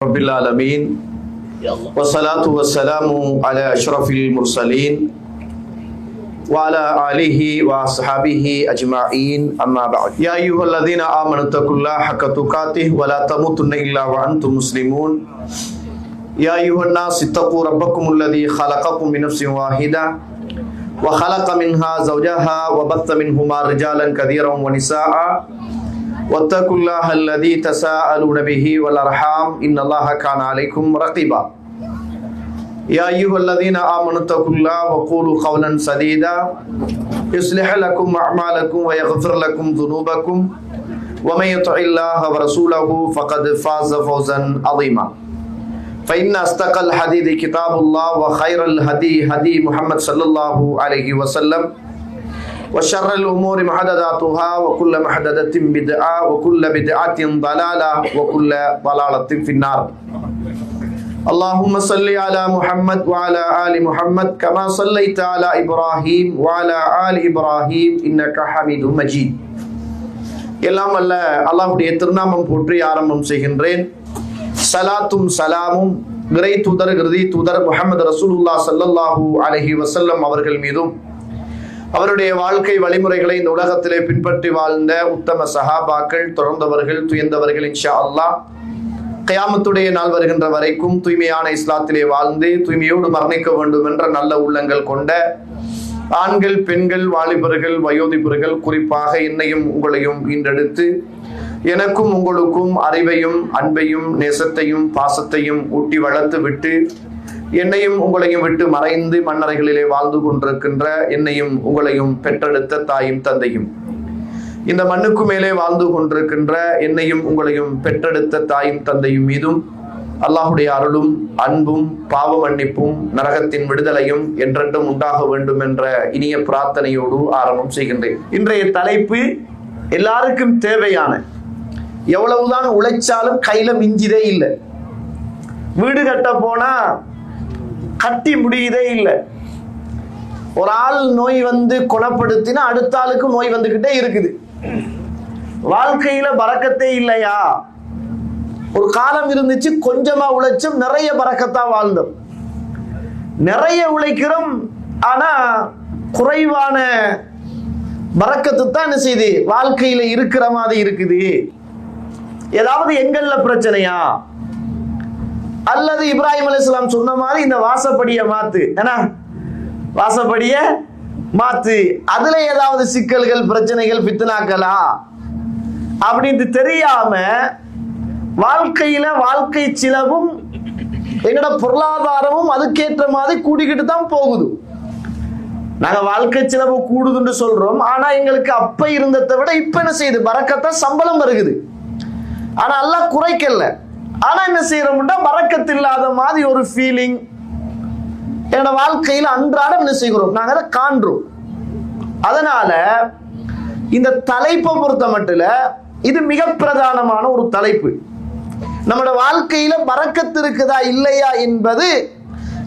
رب العالمين والصلاة والسلام على أشرف المرسلين وعلى آله وأصحابه أجمعين أما بعد يا أيها الذين آمنوا اتقوا الله حق تقاته ولا تموتن إلا وأنتم مسلمون يا أيها الناس اتقوا ربكم الذي خلقكم من نفس واحدة وخلق منها زوجها وبث منهما رجالا كثيرا ونساء واتقوا الله الذي تساءلون به والأرحام إن الله كان عليكم رقيبا يا أيها الذين آمنوا اتقوا الله وقولوا قولا سديدا يصلح لكم أعمالكم ويغفر لكم ذنوبكم ومن يطع الله ورسوله فقد فاز فوزا عظيما فإن أصدق الحديث كتاب الله وخير الهدي هدي محمد صلى الله عليه وسلم وشر الأمور محدثاتها وكل محدثة بدعة وكل بدعة ضلالة وكل ضلالة في النار اللهم صل على محمد وعلى آل محمد كما صليت على إبراهيم وعلى آل إبراهيم إنك حميد مجيد எல்லாம் அல்ல அல்லாஹ்வுடைய திருநாமம் போற்றி ஆரம்பம் செய்கின்றேன். ஸலாத்தும் ஸலாமும் இறை தூதர் இறுதி தூதர் முஹம்மது ரசூலுல்லாஹ் ஸல்லல்லாஹு அலைஹி வஸல்லம் அவர்கள் மீதும் அவருடைய வாழ்க்கை வழிமுறைகளை இந்த உலகத்திலே பின்பற்றி வாழ்ந்த உத்தம சஹாபாக்கள், தொடர்ந்தவர்கள், துயர்ந்தவர்கள் இன்ஷா அல்லாஹ் கியாமத்துடைய நாள் வருகின்ற வரைக்கும் தூய்மையான இஸ்லாத்திலே வாழ்ந்து தூய்மையோடு மரணிக்க வேண்டும் என்ற நல்ல உள்ளங்கள் கொண்ட ஆண்கள், பெண்கள், வாலிபர்கள், வயோதிபர்கள், குறிப்பாக என்னையும் உங்களையும் ஈன்றெடுத்து எனக்கும் உங்களுக்கும் அறிவையும் அன்பையும் நேசத்தையும் பாசத்தையும் ஊட்டி வளர்த்து விட்டு என்னையும் உங்களையும் விட்டு மறைந்து மண்ணறைகளிலே வாழ்ந்து கொண்டிருக்கின்ற என்னையும் உங்களையும் பெற்றெடுத்த தாயும் தந்தையும், இந்த மண்ணுக்கு மேலே வாழ்ந்து கொண்டிருக்கின்ற என்னையும் உங்களையும் பெற்றெடுத்த தாயும் தந்தையும் மீதும் அல்லாஹுடைய அருளும் அன்பும் பாவ மன்னிப்பும் நரகத்தின் விடுதலையும் என்றென்றும் உண்டாக வேண்டும் என்ற இனிய பிரார்த்தனையோடு ஆரம்பம் செய்கின்றேன். இன்றைய தலைப்பு எல்லாருக்கும் தேவையான, எவ்வளவுதான் உழைச்சாலும் கையில மிஞ்சிதே இல்லை. வீடு கட்ட போனா கட்டி முடியுதே இல்லை. ஒரு ஆள் நோய் வந்து குணப்படுத்தினா அடுத்த ஆளுக்கு நோய் வந்துகிட்டே இருக்குது. வாழ்க்கையில பரக்கத்தே இல்லையா? ஒரு காலம் இருந்துச்சு, கொஞ்சமா உழைச்சும் நிறைய பரக்கத்தா வாழ்ந்தோம். நிறைய உழைக்கிறோம், ஆனா குறைவான பரக்கத்து தான் என்ன செய்யுது, வாழ்க்கையில இருக்கிற மாதிரி இருக்குது. ஏதாவது எங்கள்ல பிரச்சனையா? அல்லது இப்ராஹிம் அலைஹிஸ்ஸலாம் சொன்ன மாதிரி இந்த வாசப்படியை மாத்து, ஏன்னா வாசப்படிய மாத்து, அதுல ஏதாவது சிக்கல்கள், பிரச்சனைகள், பித்னாக்களா அப்படின்னு தெரியாம வாழ்க்கையில வாழ்க்கை செலவும் எங்கட பொருளாதாரமும் அதுக்கேற்ற மாதிரி கூடிக்கிட்டு தான் போகுது. நாங்க வாழ்க்கை செலவு கூடுதுன்னு சொல்றோம், ஆனா எங்களுக்கு அப்ப இருந்ததை விட இப்ப என்ன செய்யுது, பரக்கத்தா சம்பளம் வருகுது. ஆனா அல்லாஹ் குறைக்கல. ஆனா என்ன செய்யறோம்னா பரக்கத்து இல்லாத மாதிரி ஒரு ஃபீலிங் என்னோட வாழ்க்கையில அன்றாடம் என்ன செய்கிறோம், நாங்க அதை காண்றோம். அதனால இந்த தலைப்பை பொறுத்த மட்டும் இது மிக பிரதானமான ஒரு தலைப்பு. நம்மளோட வாழ்க்கையில பரக்கத்து இருக்குதா இல்லையா என்பது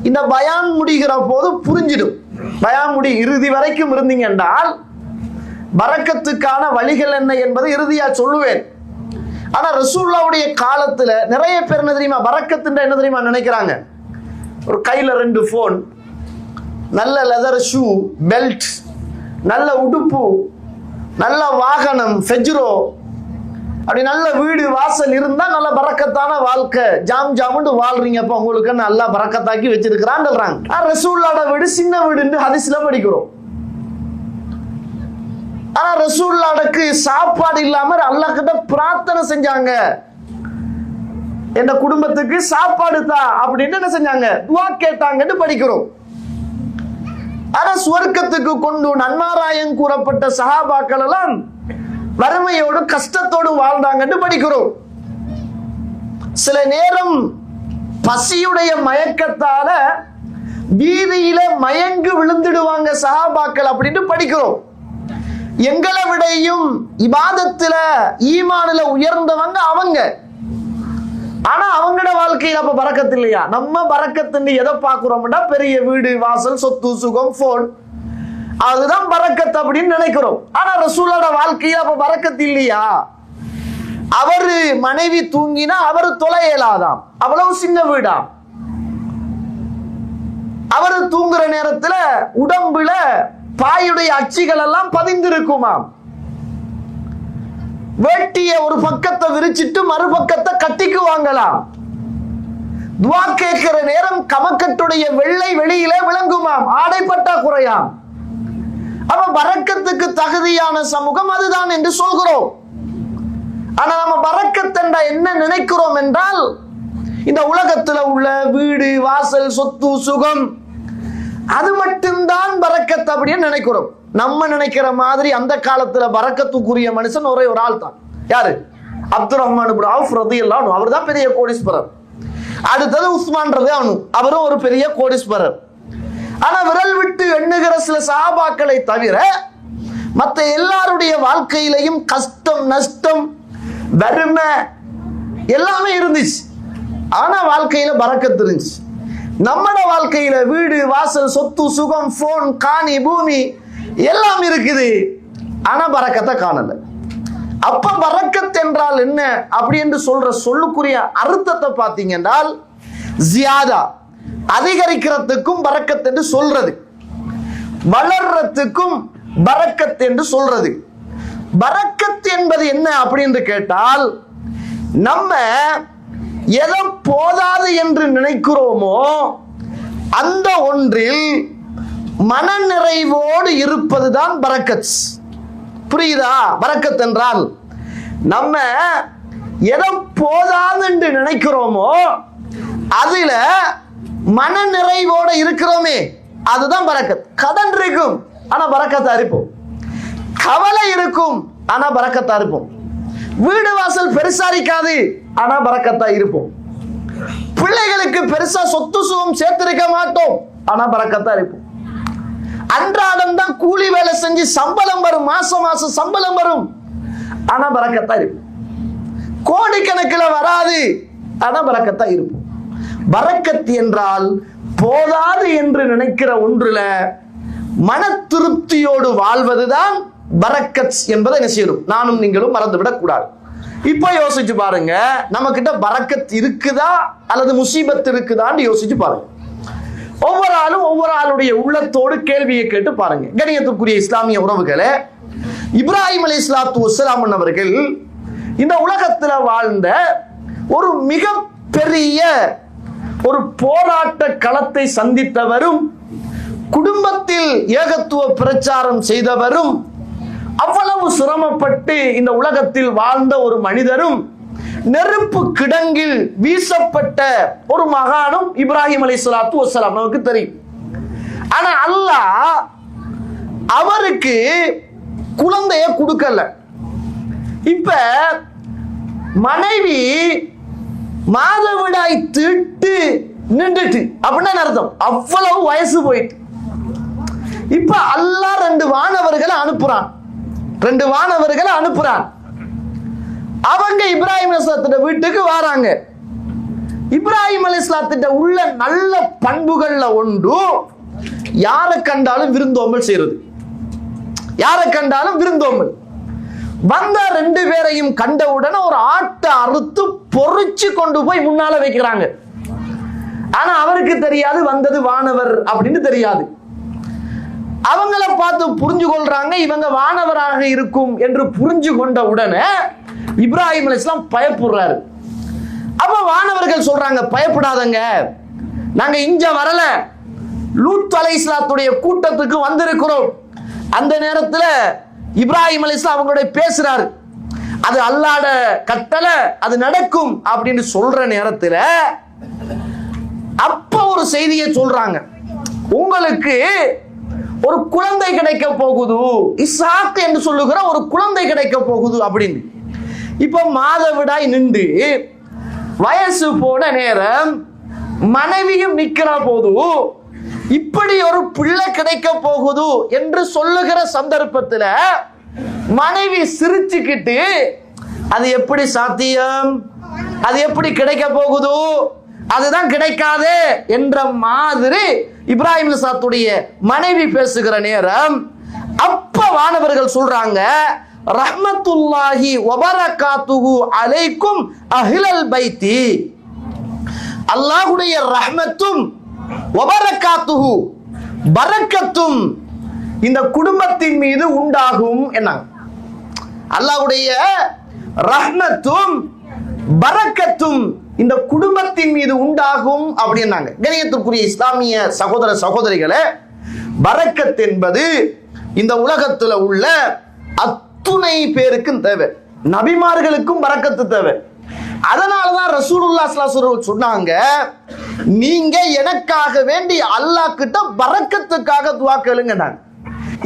இந்த பயான் முடிகிற போது புரிஞ்சிடும். பயான் முடி இறுதி வரைக்கும் இருந்தீங்க என்றால் பரக்கத்துக்கான வழிகள் என்ன என்பதை இறுதியா சொல்லுவேன். ஆனா ரசூலுல்லாஹ்வுடைய காலத்துல நிறைய பேர் என்ன தெரியுமா, பரக்கத்துன்ற என்ன தெரியுமா நினைக்கிறாங்க, ஒரு கையில 2 போன், நல்ல லெதர் ஷூ, பெல்ட், நல்ல உடுப்பு, நல்ல வாகனம், ஃபெஜ்ரோ, அப்படி நல்ல வீடு வாசல் இருந்தா நல்ல பரக்கத்தான வாழ்க்கை, ஜாம் ஜாமுன்னு வாழ்றீங்கப்பா, உங்களுக்கு நல்லா பரக்கத்தாக்கி வச்சிருக்கிறான்னு சொல்றாங்க. ரசூலுல்லாஹ்வோட வீடு சின்ன வீடுன்னு ஹதீஸ்ல படிக்கிறோம். ஆனா ரசூலுல்லாஹ்வுக்கு சாப்பாடு இல்லாம அல்லாஹ் கிட்ட பிரார்த்தனை செஞ்சாங்க, என் குடும்பத்துக்கு சாப்பாடு தா அப்படின்னு என்ன செஞ்சாங்க, துஆ கேட்டாங்கன்னு படிக்கிறோம். ஆனா சுவர்க்கத்துக்கு கொண்டு நன்மாராயம் கூறப்பட்ட சஹாபாக்கள் எல்லாம் வறுமையோடு கஷ்டத்தோடு வாழ்ந்தாங்கன்னு படிக்கிறோம். சில நேரம் பசியுடைய மயக்கத்தால வீதியில மயங்கு விழுந்துடுவாங்க சஹாபாக்கள் அப்படின்னு படிக்கிறோம். எங்களை விடையும் இபாதத்துல ஈமானுல உயர்ந்தவங்க அவங்க. ஆனா அவங்களோட வாழ்க்கையில அப்ப பரக்கத்து இல்லையா? நம்ம பரக்கத்துன்னு எதை பார்க்கிறோம்னா பெரிய வீடு வாசல், சொத்து, சுகம், போன், அதுதான் பரக்கத்து அப்படின்னு நினைக்கிறோம். ஆனா ரசூலோட வாழ்க்கையில அப்ப பரக்கத்து இல்லையா? அவரு மனைவி தூங்கினா அவரு தொலை இயலாதாம், அவ்வளவு சின்ன வீடாம். அவரு தூங்குற நேரத்துல உடம்புல பாயுடைய அச்சுகள் எல்லாம் பதிந்திருக்குமாம். வேட்டிய ஒரு பக்கத்தை விரிச்சிட்டு மறுபக்கத்தை கட்டிக்குவாங்களாம். துவா கேட்கிற நேரம் கமக்கட்டுடைய வெள்ளை வெளியில விளங்குமாம், ஆடைப்பட்டா குறையாம். அப்ப பரக்கத்துக்கு தகுதியான சமூகம் அதுதான் என்று சொல்கிறோம். ஆனா நம்ம பரக்கத்தென்றா என்ன நினைக்கிறோம் என்றால், இந்த உலகத்துல உள்ள வீடு வாசல் சொத்து சுகம் அது மட்டும்தான் பரக்கத் அப்படின்னு நினைக்கிறோம். நம்ம நினைக்கிற மாதிரி அந்த காலத்துல பரக்கத்துக்குரிய மனுஷன் ஒரே ஒரு ஆள் தான். யாரு? அப்துல் ரஹ்மான் இப்னு அவ்ஃப் ரலியல்லாஹு அன்ஹு. அவர் தான் பெரிய கோடீஸ்வரர். அடுத்தது உஸ்மான் ரலியல்லாஹு அன்ஹு, அவரும் ஒரு பெரிய கோடீஸ்வரர். ஆனா விரல் விட்டு எண்ணுகிற சில சஹாபாக்களை தவிர மற்ற எல்லாருடைய வாழ்க்கையிலையும் கஷ்டம் நஷ்டம் வறுமை எல்லாமே இருந்துச்சு. ஆனா வாழ்க்கையில பரக்கத் இருந்துச்சு. நம்மட வாழ்க்கையில வீடு வாசல் சொத்து சுகம் போன் காணி பூமி எல்லாம் இருக்குது, ஆனா பரக்கத்தை காணல. அப்ப பரக்கத் என்றால் என்ன அப்படி என்று சொல்ற சொல்லுக்குரிய அர்த்தத்தை பார்த்தீங்கன்னா, ஜியாதா அதிகரிக்கிறதுக்கும் பரக்கத் என்று சொல்றது, வளர்றதுக்கும் பரக்கத் என்று சொல்றது. பரக்கத் என்பது என்ன அப்படின்னு கேட்டால், நம்ம எதை போதாது என்று நினைக்கிறோமோ அந்த ஒன்றில் மனநிறைவோடு இருப்பதுதான் பரக்கத். புரியுதா? பரக்கத் என்றால் நம்ம எதை போதாது என்று நினைக்கிறோமோ அதுல மனநிறைவோட இருக்கிறோமே அதுதான் பரக்கத். கடன் இருக்கும் ஆனா பரக்கத்தா இருப்போம், கவலை இருக்கும் ஆனா பரக்கத்தா இருப்போம், வீடு வாசல் பெருசா இருக்காது ஆனா பரக்கத்தா இருப்போம், பிள்ளைகளுக்கு பெருசா சொத்து சுகம் சேர்த்திருக்க மாட்டோம் ஆனா பரக்கத்தா இருப்போம், அன்றாடம் தான் கூலி வேலை செஞ்சு சம்பளம் வரும், மாசம் மாசம் சம்பளம் வரும் ஆனா பரக்கத்தா இருப்போம், கோடிக்கணக்கில் வராது ஆனா பரக்கத்தா இருப்போம். பரக்கத் என்றால் போதாது என்று நினைக்கிற ஒன்றுல மன திருப்தியோடு வாழ்வதுதான் பரக்கத் என்பதை என்ன செய்யணும், நானும் நீங்களும் மறந்துவிடக் கூடாது. இப்ப யோசிச்சு பாருங்க, நம்ம கிட்ட பரக்கத் இருக்குதா அல்லது முசீபத் இருக்குதான்னு யோசிச்சு பாருங்க. ஒவ்வொரு ஆளும் ஒவ்வொரு ஆளுடைய உள்ளத்தோடு கேள்வியை கேட்டு பாருங்க. கணியத்துக்குரிய இஸ்லாமிய உறவுகளே, இப்ராஹிம் அலைஹிஸ்ஸலாத்து வஸ்ஸலாம் அவர்கள் இந்த உலகத்துல வாழ்ந்த ஒரு மிக பெரிய ஒரு போராட்ட களத்தை சந்தித்தவரும், குடும்பத்தில் ஏகத்துவ பிரச்சாரம் செய்தவரும், அவ்வளவு சிரமப்பட்டு இந்த உலகத்தில் வாழ்ந்த ஒரு மனிதரும், நெருப்பு கிடங்கில் வீசப்பட்ட ஒரு மகானும் இப்ராஹிம் அலைஹிஸ்ஸலாத்து வஸ்ஸலாம் நமக்கு தெரியும். ஆனா அல்லாஹ் அவருக்கு குழந்தைய கொடுக்கல. இப்ப மனைவி மாதவிடாய் திட்டு நின்றுட்டு அப்படின்னா அர்த்தம், அவ்வளவு வயசு போயிட்டு. இப்ப அல்லாஹ் ரெண்டு வானவர்களை அனுப்புறான். அவங்க இப்ராஹிம் அலைஹிஸ்ஸலாத்து வீட்டுக்கு வராங்க. இப்ராஹிம் அலைஹிஸ்ஸலாத்து உள்ள நல்ல பண்புகள்ல ஒன்று யாரை கண்டாலும் விருந்தோம்பல் செய்யறது. யாரை கண்டாலும் விருந்தோம்பல். வந்த ரெண்டு பேரையும் கண்டவுடனே ஒரு ஆட்டை அறுத்து பொறிச்சு கொண்டு போய் முன்னால வைக்கிறாங்க. ஆனா அவருக்கு தெரியாது வந்தது வானவர் அப்படின்னு தெரியாது. அவங்கள பார்த்து புரிஞ்சு கொள்றாங்க, இவங்க வானவராக இருக்கும் என்று புரிஞ்சு கொண்ட உடனே இப்ராஹிம் அலைஹிஸ்ஸலாம் பயப்படுறாரு. அப்ப வானவர்கள் சொல்றாங்க, பயப்படாதங்க, நாங்க இங்க வரல, லூத் அலைஹிஸ்ஸலாத்துடைய கூட்டத்துக்கு வந்திருக்கிறோம். அந்த நேரத்துல இப்ராஹிம் அலைஹிஸ்ஸலாம் அவங்களோட பேசுறாரு, அது அல்லாஹ்வோட கட்டளை, அது நடக்கும் அப்படின்னு சொல்ற நேரத்துல அப்ப ஒரு செய்தியை சொல்றாங்க, உங்களுக்கு ஒரு குழந்தை கிடைக்க போகுது, இஸ்ஹாக் என்று சொல்லுகிற ஒரு குழந்தை கிடைக்க போகுது அப்படின்னு. இப்ப மாதவிடாய் நின்று வயசு போன நேரம் மனைவியும் நிக்கிற போது இப்படி ஒரு பிள்ளை கிடைக்க போகுது என்று சொல்லுகிற சந்தர்ப்பத்தில் மனைவி சிரிச்சுக்கிட்டு, அது எப்படி சாத்தியம், அது எப்படி கிடைக்க போகுது, அதுதான் கிடைக்காது என்ற மாதிரி இப்ராஹிம் அலைஹிஸ்ஸலாத்துடைய மனைவி பேசுகிற நேரம் அப்ப வானவர்கள் சொல்றாங்க, ரஹ்மத்துல்லாஹி வ பரகாத்துஹு அலைக்கும் அஹ்லல் பைத்தி. அல்லாஹ்வுடைய ரஹ்மத்தும் வ பரகாத்துஹு பரக்கத்தும் இந்த குடும்பத்தின் மீது உண்டாகும் என்னாங்க. அல்லாஹ்வுடைய ரஹ்மத்தும் பரக்கத்தும் இந்த குடும்பத்தின் மீது உண்டாகும் அப்படின்னாங்க. கணியத்திற்குரிய இஸ்லாமிய சகோதர சகோதரிகளே, பரக்கத் என்பது இந்த உலகத்துல உள்ள அத்துணை பேருக்கும் தேவை. நபிமார்களுக்கும் பரக்கத்து தேவை. அதனாலதான் ரசூலுல்லாஹி ஸல்லல்லாஹு அலைஹி வஸல்லம் சொன்னாங்க, நீங்க எனக்காக வேண்டி அல்லாஹ் கிட்ட பரக்கத்துக்காக துஆ கேளுங்கன்னாங்க.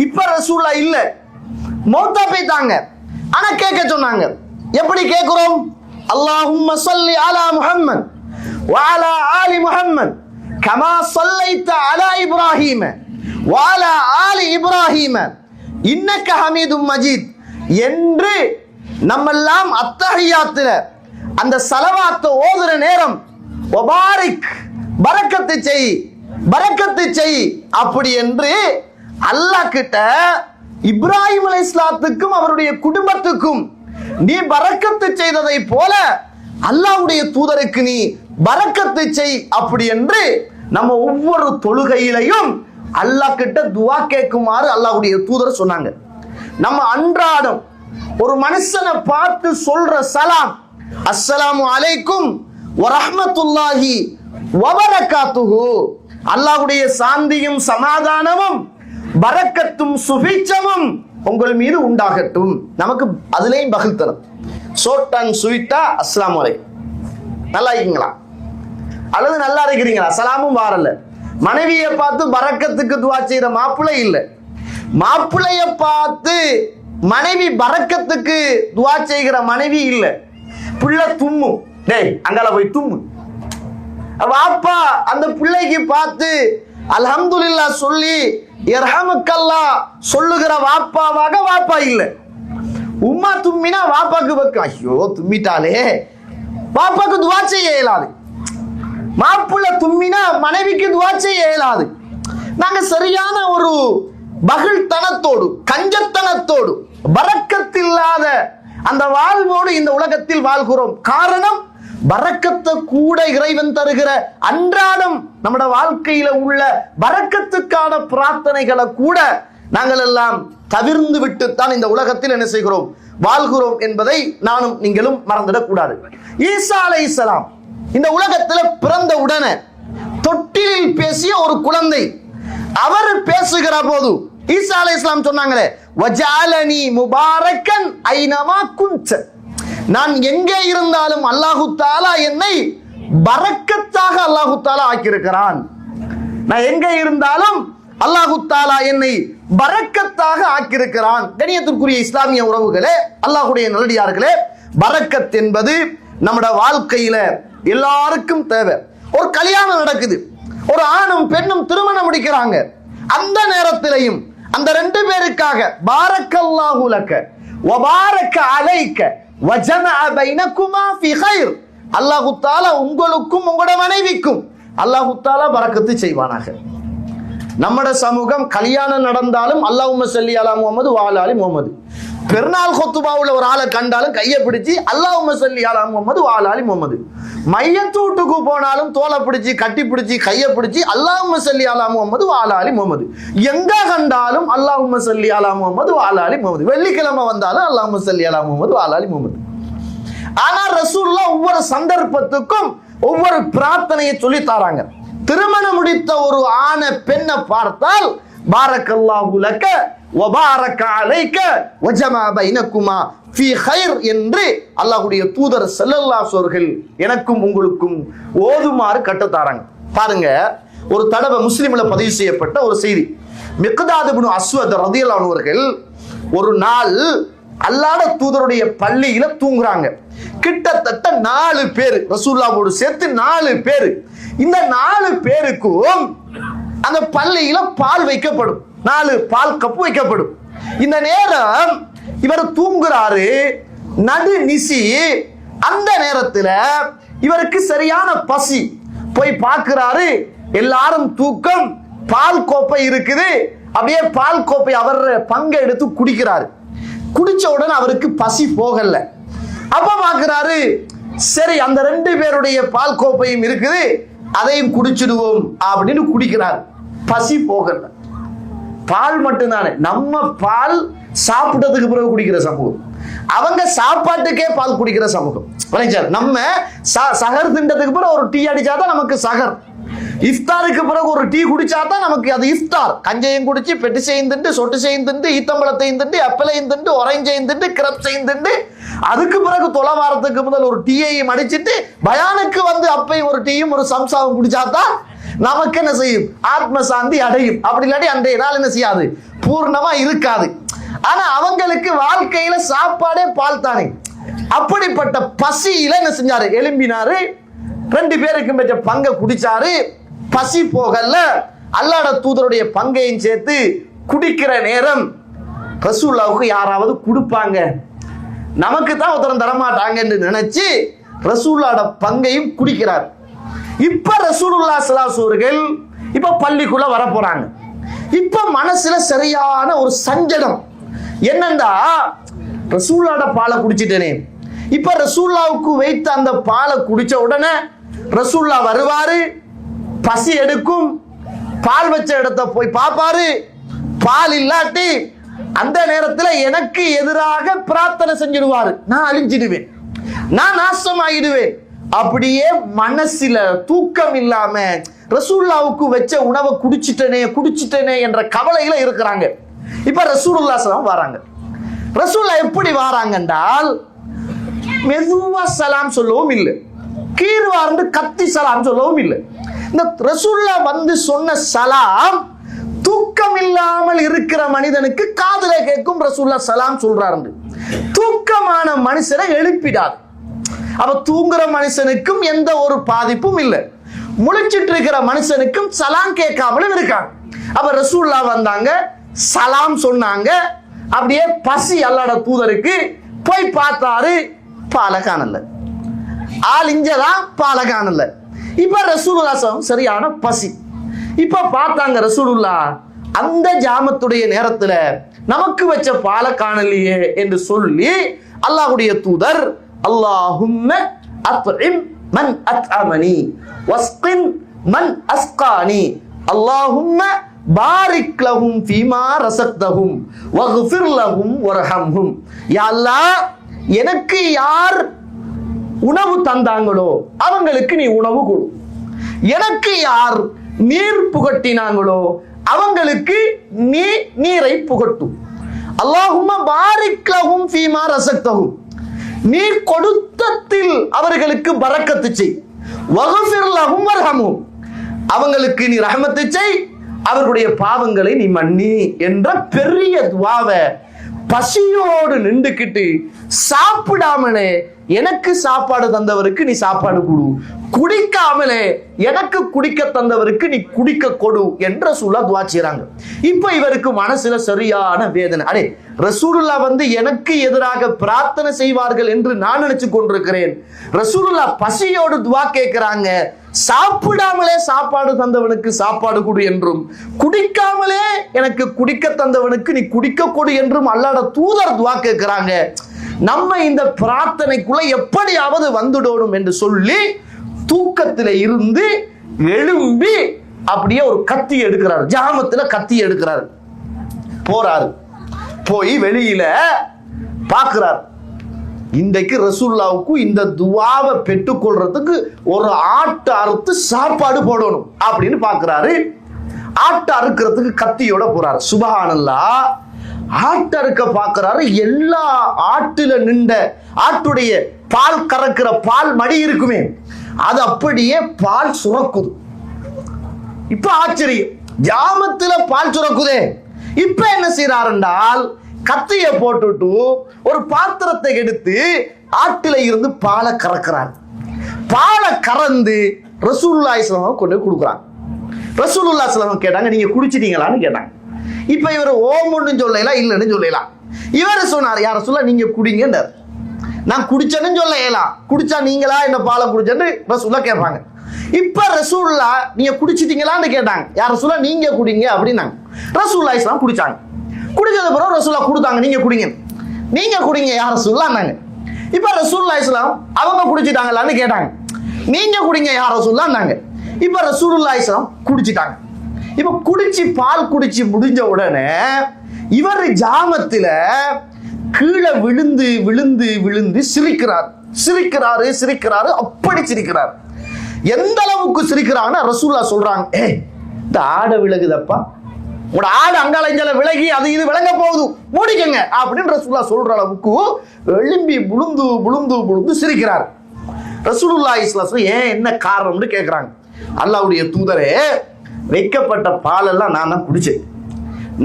இப்ப ரசூலுல்லாஹ் இல்ல, மௌத்தா போய்ட்டாங்க. ஆனா கேட்க சொன்னாங்க. எப்படி கேட்கிறோம்? அல்லாஹும்ம ஸல்லி அலா முஹம்மத் வ அலா ஆலி முஹம்மத் கமா ஸல்லைத அலா இப்ராஹீம வ அலா ஆலி இப்ராஹீம இன்னக ஹமீதும் மஜீத் என்று நம்மெல்லாம் அத்தஹியாத்துல அந்த ஸலவாத்தை ஓதுற நேரம் வபாரிக் பரக்கத்து செய், பரக்கத்து செய் அப்படி என்று அல்லாஹ் கிட்ட இப்ராஹிம் அலைஹிஸ்ஸலாத்துக்கும் அவருடைய குடும்பத்துக்கும் நீ பரக்கத்து செய்ததை போல அல்லாஹ்வுடைய தூதருக்கு நீ பரக்கத்து செய் அப்படி என்று நம்ம ஒவ்வொரு தொழுகையிலையும் அல்லாஹ் கிட்ட துஆ கேட்குமாறு அல்லாஹ்வுடைய தூதர் சொன்னாங்க. நம்ம அன்றாடம் ஒரு மனுஷனை பார்த்து சொல்ற சலாம், அஸ்ஸலாமு அலைக்கும் வ ரஹ்மத்துல்லாஹி வ பரகாத்துஹு, அல்லாஹ்வுடைய சாந்தியும் சமாதானமும் பரக்கத்தும் சுபிட்சமும் உங்கள் மீது உண்டாகட்டும். நமக்கு அதுலயும் பகிர்த்தனம். ஷார்ட் அண்ட் ஸ்வீட்டா அஸ்ஸலாமு அலைக்கும், நல்லா இருக்கீங்களா அல்லது நல்லா இருக்கிறீங்களா, சலாமும் வாரல்ல. மனைவியை பார்த்து பரக்கத்துக்கு துஆ செய்யற மாப்பிள்ளை இல்ல, மாப்பிள்ளைய பார்த்து மனைவி பரக்கத்துக்கு துஆ செய்கிற மனைவி இல்ல. பிள்ளை தும்மு, டேய் அங்கால போய் தும்மு. வாப்பா அந்த பிள்ளைக்கு பார்த்து அல்ஹம்துலில்லாஹ் சொல்லி யர்ஹமுக்கல்லாஹ் சொல்லுகிற வாப்பாவாக வாப்பா இல்ல. உம்மா தும்மினா வாப்பாக்கு பக்கம், ஐயோ தும்மிட்டாலே, வாப்பாக்கு துஆ செய்ய இயலாது. மாப்பிள்ளை தும்மினா மனைவிக்கு துஆ செய்ய இயலாது. நாங்க சரியான ஒரு பகிழ்த்தனத்தோடு கஞ்சத்தனத்தோடு பரக்கத்தில்லாத அந்த வாழ்வோடு இந்த உலகத்தில் வாழ்கிறோம். காரணம், பரக்கத்தை கூட இறைவன் தருகிற அன்றாடம் நம்முடைய வாழ்க்கையில உள்ள பரக்கத்துக்கான பிரார்த்தனைகளை கூட நாங்கள் எல்லாம் தவிர்ந்து விட்டுத்தான் இந்த உலகத்தில் என்ன செய்கிறோம், வாழ்கிறோம் என்பதை நானும் நீங்களும் மறந்துடக் கூடாது. ஈசா அலைஹிஸ்ஸலாம் இந்த உலகத்துல பிறந்த உடனே தொட்டிலில் பேசிய ஒரு குழந்தை. அவர் பேசுகிற போது ஈசா அலைஹிஸ்ஸலாம் சொன்னாங்களே, வஜஅலனி முபாரக்கன் ஐனமா குன்த, நான் எங்கே இருந்தாலும் அல்லாஹு தஆலா என்னை பரக்கத்தாக அல்லாஹு தஆலா ஆக்கியிருக்கிறான். நான் எங்கே இருந்தாலும் அல்லாஹு தஆலா என்னை பரக்கத்தாக ஆக்கியிருக்கிறான். கண்ணியத்திற்குரிய இஸ்லாமிய உறவுகளே, அல்லாஹ்வுடைய நல்லடியார்களே, பரக்கத் என்பது நம்முடைய வாழ்க்கையில எல்லாருக்கும் தேவை. ஒரு கல்யாணம் நடக்குது, ஒரு ஆணும் பெண்ணும் திருமணம் முடிக்கிறாங்க. அந்த நேரத்திலையும் அந்த ரெண்டு பேருக்காக பாரக்கல்லாஹு லக வ பாரக அலைக வ ஜமஅ பைனகுமா ஃபீ கைர், அல்லாஹ் தஆலா உங்களுக்கும் உங்களோட மனைவிக்கும் அல்லாஹ் தஆலா பரக்கத்து செய்வானாக. நம்மட சமூகம் கல்யாணம் நடந்தாலும் அல்லாஹும்ம ஸல்லி அலா முஹம்மது வ அலா ஆலி முஹம்மது, பெருநாள் ஹுத்பாவுல ஒரு ஆளை கண்டாலும் கையை பிடிச்சி அல்லாஹும்ம ஸல்லி அலா முஹம்மது வ அலா ஆலி முஹம்மது, மையத்து வீட்டுக்கு போனாலும் தோலை பிடிச்சி கட்டி பிடிச்சி கையை பிடிச்சி அல்லாஹும்ம ஸல்லி அலா முஹம்மது வ அலா ஆலி முஹம்மது, எங்க கண்டாலும் அல்லாஹும்ம ஸல்லி அலா முஹம்மது வ அலா ஆலி முஹம்மது, வெள்ளிக்கிழமை வந்தாலும் அல்லாஹும்ம ஸல்லி அலா முஹம்மது வ அலா ஆலி முஹம்மது. ஆனா ரசூலுல்லாஹ் ஒவ்வொரு சந்தர்ப்பத்துக்கும் ஒவ்வொரு பிரார்த்தனையை சொல்லி தாராங்க. திருமணம் முடித்த ஒரு ஆணை பெண்ணை பார்த்தால் பாரக்கல்லாஹு லக வ பாரக அலைக வ ஜமஅ பைனகுமா ஃபீ கைர் என்று அல்லாஹ்வுடைய தூதர் ஸல்லல்லாஹு அலைஹி வஸல்லம் எனக்கும் உங்களுக்கும் ஓதுமாறு கட்டத்தாராங்க. பாருங்க, ஒரு தடவை முஸ்லிம்ல பதிவு செய்யப்பட்ட ஒரு செய்தி. மிக்தாத் இப்னு அஸ்வத் ரலியல்லாஹு அன்ஹு அவர்கள் ஒரு நாள் அல்லாஹ்வுடைய தூதருடைய பள்ளியில தூங்குறாங்க. கிட்டத்தட்ட 4 பேர், ரசூலுல்லாஹ்வோடு சேர்த்து 4 பேர். இந்த 4 பேருக்கும் அந்த பள்ளியில பால் வைக்கப்படும், 4 பால் கப்பு வைக்கப்படும். இந்த நேரம் இவர் தூங்குறாரு, நடு நிசி. அந்த நேரத்துல இவருக்கு சரியான பசி. போய் பார்க்கிறாரு, எல்லாரும் தூக்கம், பால் கோப்பை இருக்குது. அப்படியே பால் கோப்பை அவர் பங்கை எடுத்து குடிக்கிறாரு. குடிச்ச உடனே அவருக்கு பசி போகல. அப்ப பாக்குறாரு, சரி அந்த 2 பேருடைய பால் கோப்பையும் இருக்குது, அதையும் குடிச்சிடுவோம் அப்படின்னு குடிக்கிறார். பசி போகல. பால் மட்டும்தானே, நம்ம பால் சாப்பிட்டதுக்கு பிறகு குடிக்கிற சமூகம், அவங்க சாப்பாட்டுக்கே பால் குடிக்கிற சமூகம். நம்ம சகர் திண்டத்துக்கு பிறகு ஒரு டீ அடிச்சாதான் நமக்கு சகர், இஃப்தாருக்கு பிறகு ஒரு டீ குடிச்சாதான் நமக்கு அது இஃப்தார். கஞ்சையும் குடிச்சு பெட்டிசையும் திண்டு, சொட்டுசையும் திண்டு, ஈத்தம்பழத்தையும் திண்டு, அப்பலையும் திண்டு, ஒரஞ்சையும் திண்டு, கிரப்ஸையும் திண்டு, அதுக்கு பிறகு தொலைவாரத்துக்கு முதல் ஒரு டீயையும் அடிச்சுட்டு பயானுக்கு வந்து அப்பையும் ஒரு டீயும் ஒரு சம்சாவும் குடிச்சாதான் நமக்கு என்ன செய்யும், ஆத்ம சாந்தி அடையும். அப்படி இல்லாட்டி அன்றைய நாள் என்ன செய்யாது, பூர்ணமா இருக்காது. ஆனா அவங்களுக்கு வாழ்க்கையில சாப்பாடே பால் தானே. அப்படிப்பட்ட பசியில என்ன செஞ்சாரு, எழும்பினாரு, 2 பேருக்கு பெற்ற பங்கை குடிச்சாரு. பசி போகல. அல்லாஹ்வுடைய தூதருடைய பங்கையும் சேர்த்து குடிக்கிற நேரம் ரசூலுல்லாஹ்வுக்கு யாராவது கொடுப்பாங்க, நமக்கு தான் ஒருத்தரம் தரமாட்டாங்க என்று நினைச்சு ரசூலுல்லாஹ்வுடைய பங்கையும் குடிக்கிறார். இப்ப ரசூலுல்லாஹ் ஸல்லல்லாஹு அலைஹி அவர்கள் இப்ப பள்ளிக்குள்ள வர போறாங்க. இப்ப மனசுல சரியான ஒரு சஞ்சலம். என்னண்டா, ரசூலுல்லாஹ்வுடைய பாலை குடிச்சிட்டேனே, இப்ப ரசூலுல்லாஹ்வுக்கு வைத்த அந்த பாலை குடிச்ச உடனே ரசூலுல்லாஹ் வருவாரு, பசி எடுக்கும், பால் வச்ச இடத்தை போய் பார்ப்பாரு, பால் இல்லாட்டி அந்த நேரத்தில் எனக்கு எதிராக பிரார்த்தனை செஞ்சிடுவாரு, நான் அழிஞ்சிடுவேன், நான் நாசமாயிடுவேன். அப்படியே மனசுல தூக்கம் இல்லாம ரசூலுல்லாஹ்வுக்கு வச்ச உணவை குடிச்சிட்டனே என்ற கவலையில இருக்கிறாங்க. இப்ப ரசூலுல்லாஹ் ஸல்லல்லாஹு வராங்க. ரசூலுல்லாஹ் எப்படி வராங்க என்றால், மெதுவா சலாம் சொல்லவும் இல்லை, கீழ்வார்ந்து கத்தி சலாம் சொல்லவும் இல்லை. இந்த ரசூலுல்லாஹ் வந்து சொன்ன சலாம் தூக்கம் இல்லாமல் இருக்கிற மனிதனுக்கு காதுல கேட்கும். ரசூலுல்லாஹ் சலாம் சொல்றாரு, தூக்கமான மனுஷனை எழுப்பிடாது. அப்ப தூங்குற மனுஷனுக்கும் எந்த ஒரு பாதிப்பும் இல்லை, முழிச்சிட்டு இருக்கிற மனுஷனுக்கும் சலாம் கேட்காமலும் இருக்காங்க. அப்ப ரசூலுல்லாஹ் வந்தாங்க, சலாம் சொன்னாங்க. அப்படியே பசி அல்லாஹ்வுடைய தூதருக்கு போய் பார்த்தாரு, பாலை காணல, ஆள் இங்கதான், பாலை காணல. இப்ப ரசூலுல்லாஹ் சரியான பசி. இப்ப பார்த்தாங்க ரசூலுல்லாஹ் அந்த ஜாமத்துடைய நேரத்துல நமக்கு வச்ச பாலை காணலையே என்று சொல்லி அல்லாஹ்வுடைய தூதர், அல்லாஹும்ம அத்இம் மன் அத்அமனி வஸ்கின் மன் அஸ்கானி அல்லாஹும்ம பாரிக் லஹும் ஃபீமா ரஸக்தஹும் வக்ஃபிர் லஹும் வர்ஹம்ஹும். யா அல்லாஹ், எனக்கு யார் உணவு தந்தாங்களோ அவங்களுக்கு நீ உணவு கொடு, எனக்கு யார் நீர் புகட்டினாங்களோ அவங்களுக்கு நீ நீரை புகட்டும். அல்லாஹும்ம பாரிக் லஹும் ஃபீமா ரஸக்தஹும், நீ கொடுத்தத்தில் அவர்களுக்கு பரக்கத்து செய், வக்ஃபிர் லஹும் வர்ஹம்ஹும், அவங்களுக்கு நீ ரஹ்மத்து செய், அவர்களுடைய பாவங்களை நீ மன்னி என்ற பெரிய துஆவை பசியோடு நின்றுக்கிட்டு சாப்பிடாமலே எனக்கு சாப்பாடு தந்தவருக்கு நீ சாப்பாடு கொடு, குடிக்காமலே எனக்கு குடிக்க தந்தவருக்கு நீ குடிக்க கொடு என்ற ரசூலுல்லாஹ் துஆ செய்றாங்க. இப்ப இவருக்கு மனசுல சரியான வேதனை. அடே, ரசூலுல்லாஹ் வந்து எனக்கு எதிராக பிரார்த்தனை செய்வார்கள் என்று நான் நினைச்சு கொண்டிருக்கிறேன், ரசூலுல்லாஹ் பசியோடு துஆ கேட்கிறாங்க, சாப்பிடாமலே சாப்பாடு தந்தவனுக்கு சாப்பாடு கொடு என்றும், குடிக்காமலே எனக்கு குடிக்க தந்தவனுக்கு நீ குடிக்க கொடு என்றும் அல்லாஹ்வுடைய தூதர் துஆ கேட்கிறாங்க. நம்ம இந்த பிரார்த்தனைக்குள்ள எப்படியாவது வந்துடணும் என்று சொல்லி தூக்கத்தில இருந்து எழும்பி அப்படியே ஒரு கத்தி எடுக்கிறார், ஜாமத்துல கத்தி எடுக்கிறார், போறாரு, போய் வெளியில பார்க்கிறார். இன்றைக்கு ரசூலுல்லாஹ்வுக்கு இந்த துஆவை பெற்றுக்கொள்றதுக்கு ஒரு ஆட்டு அறுத்து சாப்பாடு போடணும் அப்படின்னு பார்க்கிறாரு. ஆட்டு அறுக்கிறதுக்கு கத்தியோட போறாரு. சுபஹானல்லாஹ், ஆட்டு அறுக்க பார்க்கிறாரு. எல்லா ஆட்டுல நின்ற ஆட்டுடைய பால் கறக்கிற பால் மடி இருக்குமே, அது அப்படியே பால் சுரக்குது. இப்ப ஆச்சரியம், ஜாமத்துல பால் சுரக்குதே. இப்ப என்ன செய்யறாரு என்றால், கத்திய போட்டுட்டு ஒரு பாத்திரத்தை எடுத்து ஆட்டில இருந்து பாலை கறக்கிறார். பாலை கறந்து ரசூலுல்லாஹி ஸல்லல்லாஹு அலைஹி வஸல்லம் கொண்டு கொடுக்குறாங்க. ரசூலுல்லாஹி ஸல்லல்லாஹு அலைஹி வஸல்லம் கேட்டாங்க, நீங்க குடிச்சிட்டீங்களான்னு கேட்டாங்க. இப்ப இவர் ஓமுன்னு சொல்லலாம், இல்லைன்னு சொல்லலாம். இவர் சொன்னார், யார சொல்ல நீங்க குடிங்கன்றார். நான் குடிச்சேன்னு சொல்லலாம், குடிச்சா நீங்களா என்ன பாலை குடிச்சேன்னு ரசூலுல்லாஹ் கேட்பாங்க. இப்ப ரசூலுல்லாஹ் நீங்க குடிச்சிட்டீங்களான்னு கேட்டாங்க, யார சொல்ல நீங்க குடிங்க அப்படின்னாங்க. ரசூலுல்லாஹி ஸல்லல்லாஹு அலைஹி வஸல்லம் குடிச்சாங்க. குடிச்சது பிறகு ரசூலுல்லாஹ் கொடுத்தாங்க, நீங்க குடிங்க. நீங்க குடிங்க யா ரசூலுல்லாஹ்னாங்க. இப்ப ரசூலுல்லாஹி ஸல்லல்லாஹு அவங்க குடிச்சிட்டாங்களான்னு கேட்டாங்க. நீங்க குடிங்க யா ரசூலுல்லாஹ்னாங்க. இப்ப ரசூலுல்லாஹி ஸல்லல்லாஹு குடிச்சிட்டாங்க. இப்ப குடிச்சு பால் குடிச்சு முடிஞ்ச உடனே இவர் ஜாமத்துல கீழே விழுந்து விழுந்து விழுந்து சிரிக்கிறாரு, அப்படி சிரிக்கிறார். எந்த அளவுக்கு சிரிக்கிறாங்கன்னா ரசூலுல்லாஹ் சொல்றாங்க, இந்த ஆடை விலகுதப்பா, உங்களோட ஆடு அங்கால விலகி அது இது விளங்க போகுது, மூடிக்கங்க அப்படின்னு ரசூலுல்லாஹ் சொல்ற அளவுக்கு எழும்பி புழுந்து சிரிக்கிறார். ரசூலுல்லாஹி ஸல்லல்லாஹு அலைஹி வஸல்லம் ஏன் என்ன காரணம்னு கேட்கிறாங்க. அல்லாஹ்வுடைய தூதரே, வைக்கப்பட்ட பாலெல்லாம் நான் தான் குடிச்சேன்.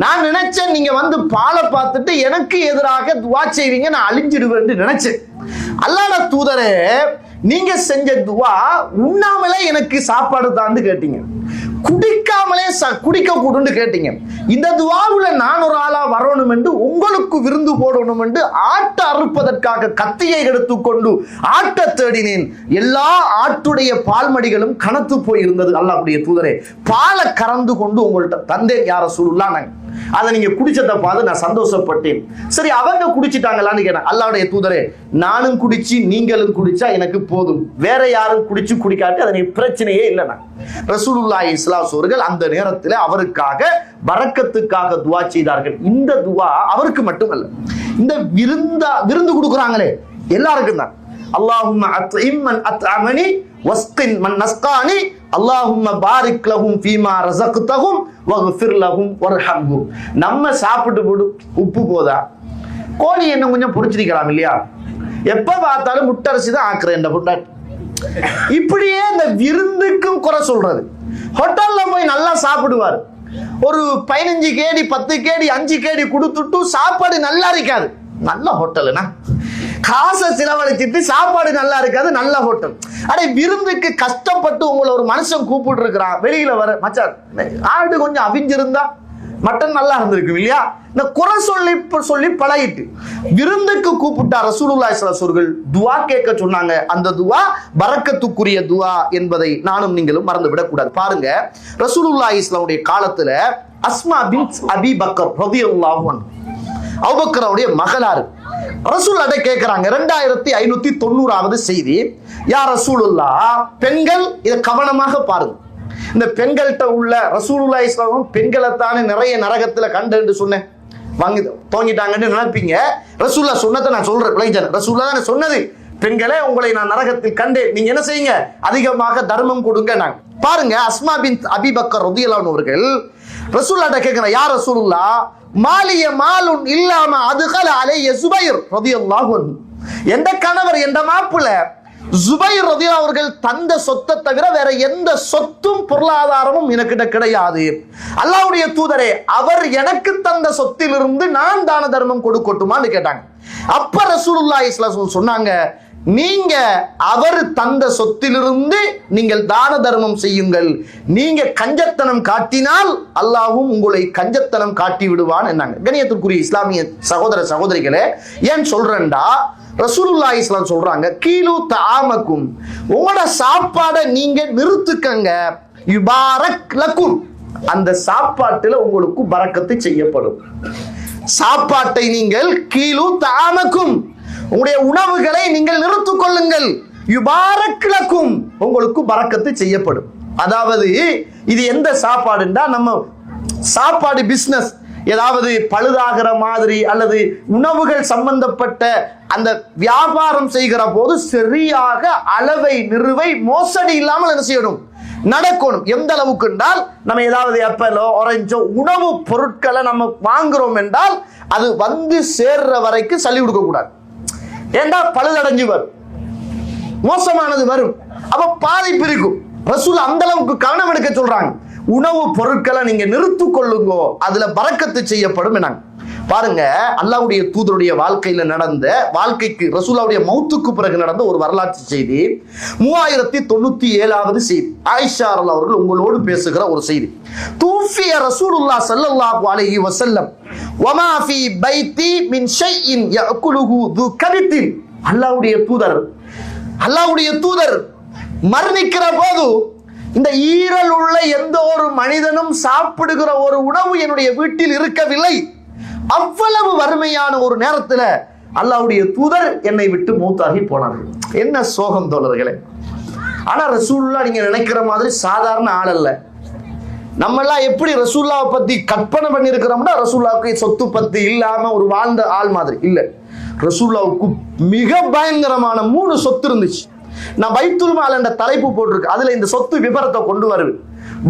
நான் நினைச்சேன் நீங்க வந்து பாலை பார்த்துட்டு எனக்கு எதிராக துவா செய்வீங்க, நான் அழிஞ்சிடுவேன் நினைச்சேன். அல்லாஹ்வுடைய தூதரே, நீங்க செஞ்ச துவா உண்ணாமலே எனக்கு சாப்பாடு தான்னு கேட்டீங்க, குடிக்காமலே குடிக்க கூடுன்னு கேட்டீங்க. இந்த துவாவுல நான் ஒரு ஆளா வரணும் என்று, உங்களுக்கு விருந்து போடணும் என்று ஆட்ட அறுப்பதற்காக கத்தியை எடுத்துக்கொண்டு ஆட்ட தேடினேன். எல்லா ஆட்டுடைய பால்மடிகளும் கனத்து போய் இருந்தது. அல்லாஹ்வுடைய தூதரே, பாலை கறந்து கொண்டு உங்கள்கிட்ட தந்தேன் யா ரசூலுல்லாஹ். அதை நீங்க குடிச்சதை பார்த்து நான் சந்தோஷப்பட்டேன். சரி, அவங்க குடிச்சிட்டாங்களான்னு கேட்டேன். அல்லாஹ்வுடைய தூதரே, நானும் குடிச்சு நீங்களும் குடிச்சா எனக்கு போதும், வேற யாரும் குடிச்சு குடிக்காட்டி அது பிரச்சனையே இல்லைனா. ரசூலுல்லாஹி ஸல்லல்லாஹு அலைஹி வஸல்லம் அந்த நேரத்தில் அவருக்காக பரக்கத்துக்காக துவா செய்தார்கள். இந்த துவா அவருக்கு மட்டுமல்ல, இந்த விருந்து கொடுக்குறாங்களே எல்லாருக்கும் தான். அல்லாஹும்ம அத்இம் மன் அத்அமனி வஸ்கின் மன் நஸ்கானி அல்லாஹும்ம பாரிக் லஹும் ஃபீமா ரஸக்தஹும் வக்ஃபிர் லஹும் வர்ஹம்ஹும். நம்ம சாப்பிட்டு போடு, உப்பு போதா, கோழி என்ன கொஞ்சம் பொரிச்சிருக்கலாம் இல்லையா, எப்ப பார்த்தாலும் முட்டரிசி தான் ஆக்குறேன் இந்த புட்டாட். இப்படியே இந்த விருந்துக்கும் குறை சொல்றது. ஹோட்டல்ல போய் நல்லா சாப்பிடுவார், ஒரு 15 கேடி 10 கேடி 5 கேடி கொடுத்துட்டு சாப்பாடு நல்லா இருக்காது. நல்ல ஹோட்டல்னா காசை செலவழிச்சிட்டு சாப்பாடு நல்லா இருக்காது, நல்ல ஹோட்டல். அடே, விருந்துக்கு கஷ்டப்பட்டு உங்களை ஒரு மனுஷன் கூப்பிட்டு இருக்கிறான், வெளியில வர மச்சான் ஆடு கொஞ்சம் அவிஞ்சிருந்தா மட்டன் நல்லா இருந்திருக்கு இல்லையா, இந்த குறை சொல்லி பழகிட்டு விருந்துக்கு கூப்பிட்டா ரசூலுல்லாஹி ஸல்லல்லாஹு அலைஹி வஸல்லம் துஆ கேட்க சொன்னாங்க. அந்த துஆ பரக்கத்துக்குரிய துஆ என்பதை நானும் நீங்களும் மறந்து விடக்கூடாது. பாருங்க, ரசூலுல்லாஹி ஸல்லல்லாஹு அலைஹி காலத்துல அஸ்மா பின்த் அபி பக்கர் ரலியல்லாஹு அன்ஹு, அபூபக்கருடைய மகளார், ரசூலுல்லாஹ் கேட்கிறாங்க. 2590வது செய்தி. யா ரசூலுல்லாஹ், பெண்கள் இதை கவனமாக பாருங்க. இந்த பெண்கள்கிட்ட உள்ள ரசூலுல்லாஹி ஸல்லல்லாஹு அலைஹி வஸல்லம் பெண்களைத்தானே நிறைய நரகத்துல கண்டு சொன்னேன், வாங்கி தோங்கிட்டாங்கன்னு நினைப்பீங்க. ரசூலுல்லாஹ் சொன்னதை நான் சொல்றேன், ரசூலுல்லாஹ் தான் சொன்னது, பெண்களே உங்களை நான் நரகத்தில் கண்டேன், நீங்க என்ன செய்யுங்க, அதிகமாக தர்மம் கொடுங்க. நான் பாருங்க, அஸ்மா பின்த் அபி பக்கர் ரலியல்லாஹு அன்ஹு அவர்கள் ரசூலுல்லாஹ் கேட்கிறாங்க, யா ரசூலுல்லாஹ், மாலிய மாலுன் இல்லாம அதுகல அலைய சுபைர் ரலியல்லாஹு அன்ஹு, எந்த கணவர் எந்த மாப்பிள்ளை ஜுபைர் ரலியல்லாஹு அவர்கள் தந்த சொத்தை தவிர வேற எந்த சொத்தும் பொருளாதாரமும் எனக்கிட்ட கிடையாது. அல்லாஹ்வுடைய தூதரே, அவர் எனக்கு தந்த சொத்திலிருந்து நான் தான தர்மம் கொடுக்கட்டுமான்னு கேட்டாங்க. அப்ப ரசூலுல்லாஹி ஸல்லல்லாஹு அலைஹி வஸல்லம் சொன்னாங்க, நீங்க அவர் தந்த சொத்திலிருந்து நீங்கள் தான தர்மம் செய்யுங்கள், நீங்க கஞ்சத்தனம் காட்டினால் அல்லாஹ்வும் உங்களை கஞ்சத்தனம் காட்டி விடுவான் என்னாங்க. கண்ணியத்திற்குரிய இஸ்லாமிய சகோதர சகோதரிகளே, ஏன் சொல்றேன்டா, ரசூலுல்லாஹி ஸல்லல்லாஹு அலைஹி வஸல்லம் சொல்றாங்க, கீலு தஆமக்கும், உங்களோட சாப்பாடை நீங்க நிறுத்துக்கங்க, யுபாரக் லக்கும், அந்த சாப்பாட்டுல உங்களுக்கு பரக்கத்து செய்யப்படும். சாப்பாட்டை நீங்கள் கீலு தஆமக்கும், உங்களுடைய உணவுகளை நீங்கள் நிறுத்திக் கொள்ளுங்கள், யுபாரக் லக்கும், உங்களுக்கு பரக்கத்து செய்யப்படும். அதாவது இது எந்த சாப்பாடுண்டா, நம்ம சாப்பாடு பிசினஸ் ஏதாவது பழுதாகிற மாதிரி அல்லது உணவுகள் சம்பந்தப்பட்ட அந்த வியாபாரம் செய்கிற போது சரியாக அளவை நிறுவை மோசடி இல்லாமல் என்ன செய்யணும், நடக்கணும். எந்த அளவுக்கு என்றால், நம்ம ஏதாவது ஆப்பிளோ ஆரஞ்சோ உணவு பொருட்களை நம்ம வாங்குறோம் என்றால் அது வந்து சேர்ற வரைக்கும் சளி கொடுக்க கூடாது. ஏண்டா பழுதடைஞ்சு வரும், மோசமானது வரும், அப்ப பாதிப்பு இருக்கும். ரசூல் அந்த அளவுக்கு கவனம் எடுக்க சொல்றாங்க. உணவு பொருட்களை நீங்க நிறுத்திக் கொள்ளுங்க, அதுல பரக்கத்து செய்யப்படும் என்னாங்க. பாருங்க, அல்லாஹ்வுடைய தூதருடைய வாழ்க்கையில நடந்த, வாழ்க்கைக்கு ரசூலுல்லாஹ்வுடைய மௌத்துக்கு பிறகு நடந்த ஒரு வரலாற்று செய்தி. 3097வது செய்தி. ஆயிஷா ரலியல்லாஹு அவர்கள் உங்களோடு பேசுகிற ஒரு செய்தி. தூஃபிய ரசூலுல்லாஹ் ஸல்லல்லாஹு அலைஹி வஸல்லம் வமா ஃபீ பைத்தி மின் ஷைஇன் யஅகுலுஹு து கபித்தின். அல்லாஹ்வுடைய தூதர் மரணிக்கிற போது, இந்த ஈரல் உள்ள எந்த ஒரு மனிதனும் சாப்பிடுகிற ஒரு உணவு என்னுடைய வீட்டில் இருக்கவில்லை. அவ்வளவு வறுமையான ஒரு நேரத்தில் அல்லாஹ்வுடைய தூதர் என்னை விட்டு மௌத்தாகி போனார்கள். என்ன சோகம் தோழர்களே. ஆனா ரசூலுல்லாஹ் நீங்க நினைக்கிற மாதிரி சாதாரண ஆள் அல்ல. நம்ம எல்லாம் எப்படி ரசூலுல்லாஹ் பத்தி கற்பனை பண்ணி இருக்கிறோம்னா ரசூலுல்லாஹ்க்கு சொத்து பத்தி இல்லாம ஒரு வாழ்ந்த ஆள் மாதிரி இல்ல. ரசூலுல்லாஹ்வுக்கு மிக பயங்கரமான 3 சொத்து இருந்துச்சு. நான் பைத்துல் மால் என்ற தலைப்பு போட்டிருக்கு, அதுல இந்த சொத்து விபரத்தை கொண்டு வருவேன்.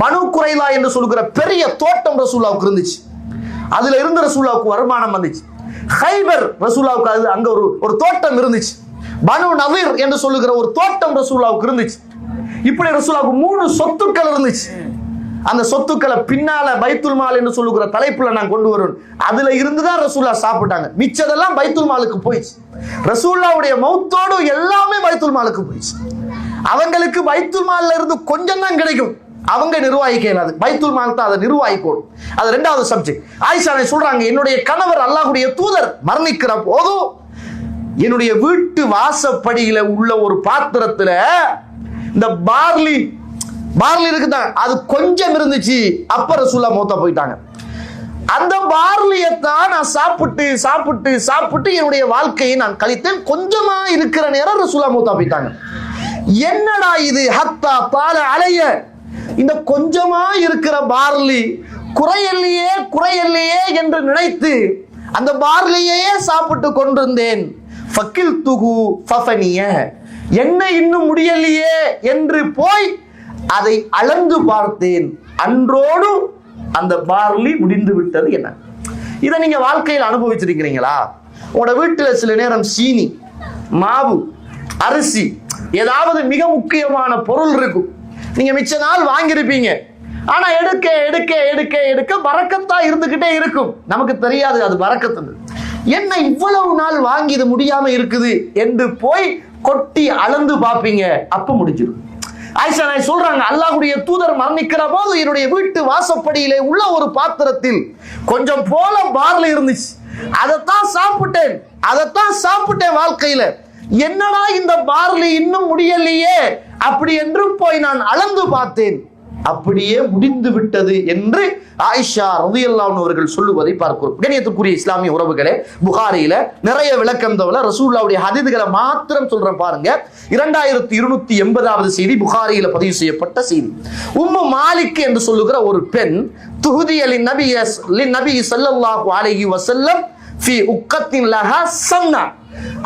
பனு குறைலா என்று சொல்கிற பெரிய தோட்டம் ரசூலுல்லாஹ்வுக்கு இருந்துச்சு. அதுல இருந்து ரசூலுல்லாஹ்வுக்கு வருமானம் வந்துச்சு. ஹைபர் ரசூலுல்லாஹ்வுக்கு அங்க ஒரு தோட்டம் இருந்துச்சு. பனு நவீர் என்று சொல்லுகிற ஒரு தோட்டம் ரசூலுல்லாஹ்வுக்கு இருந்துச்சு. இப்படி ரசூலுல்லாஹ்வுக்கு 3 சொத்துக்கள் இருந்துச்சு. அந்த சொத்துக்களை பின்னால பைத்துல் மால் என்று சொல்லுகிற தலைப்புல நான் கொண்டு வருவேன். அதுல இருந்துதான் ரசூலுல்லாஹ் சாப்பிட்டாங்க. மிச்சதெல்லாம் பைத்துல் மாலுக்கு போயிடுச்சு. ரசூலுல்லாஹ்வுடைய மௌத்தோடு எல்லாமே பைத்துல் மாலுக்கு போயிடுச்சு. அவங்களுக்கு பைத்துல் மால்ல இருந்து கொஞ்சம் தான் கிடைக்கும், அவங்க நிர்வாகிக்க இயலாது. பைத்துல் மால் தான் அதை நிர்வாகிக்கணும். அது 2வது சப்ஜெக்ட். ஆயிஷா சொல்றாங்க, என்னுடைய கணவர் அல்லாஹ்வுடைய தூதர் மரணிக்கிற போது என்னுடைய வீட்டு வாசப்படியில உள்ள ஒரு பாத்திரத்துல இந்த பார்லி இருக்குதான், அது கொஞ்சம் இருந்துச்சு. அப்ப ரசூலுல்லாஹ் மௌத்தா போயிட்டாங்க. அந்த பார்லியத்தான் நான் சாப்பிட்டு சாப்பிட்டு சாப்பிட்டு என்னுடைய வாழ்க்கையை நான் கழித்தேன். கொஞ்சமா இருக்கிற நேரம் ரசூலுல்லாஹ் மௌத்தா போயிட்டாங்க. என்னடா இது, ஹத்தா தால அலைய, இந்த கொஞ்சமா இருக்கிற பார்லி குறையல்லையே என்று நினைத்து அந்த பார்லியையே சாப்பிட்டு கொண்டிருந்தேன். ஃபக்கில் துகு ஃபஃபனிய, என்ன இன்னும் முடியலையே என்று போய் அதை அளந்து பார்த்தேன். அன்றோடு அந்த பார்லி முடிந்து விட்டது. என்ன இதை நீங்க வாழ்க்கையில் அனுபவிச்சிருக்கிறீங்களா? உங்களோட வீட்டில் சில நேரம் சீனி, மாவு, அரிசி, ஏதாவது மிக முக்கியமான பொருள் இருக்கும். நீங்க மிச்ச நாள் வாங்கியிருப்பீங்க. ஆனா எடுக்க எடுக்க எடுக்க எடுக்க பரக்கத்தா இருந்துகிட்டே இருக்கும். நமக்கு தெரியாது அது பரக்கத்து. என்ன இவ்வளவு நாள் வாங்கி இது முடியாம இருக்குது என்று போய் கொட்டி அளந்து பார்ப்பீங்க. அப்ப முடிஞ்சிடும். ஆயிஷா சொல்றாங்க, அல்லாஹ்வுடைய தூதர் மரணிக்கிற போது என்னுடைய வீட்டு வாசப்படியிலே உள்ள ஒரு பாத்திரத்தில் கொஞ்சம் போல பார்லி இருந்துச்சு. அதைத்தான் சாப்பிட்டேன் வாழ்க்கையில. என்னடா இந்த பார்லி இன்னும் முடியலையே அப்படி என்று போய் நான் அளந்து பார்த்தேன். அப்படியே முடிந்து விட்டது என்று ஆயிஷா ரலியல்லாஹு அன்ஹா அவர்கள் சொல்லுவதை பார்க்கிறோம். கண்ணியத்துக்குரிய இஸ்லாமிய உறவுகளே, புகாரியில நிறைய விளக்கம் தவிர ரசூலுல்லாஹ்வுடைய ஹதீஸ்களை மாத்திரம் சொல்றேன் பாருங்க. 2280வது செய்தி புகாரியில பதிவு செய்யப்பட்ட செய்தி. உம்மு மாலிக் என்று சொல்லுகிற ஒரு பெண் துஹுதிய லின்னபி ஸல்லல்லாஹு அலைஹி வஸல்லம் ஃபீ உக்கத்தின் லஹா சன்னா,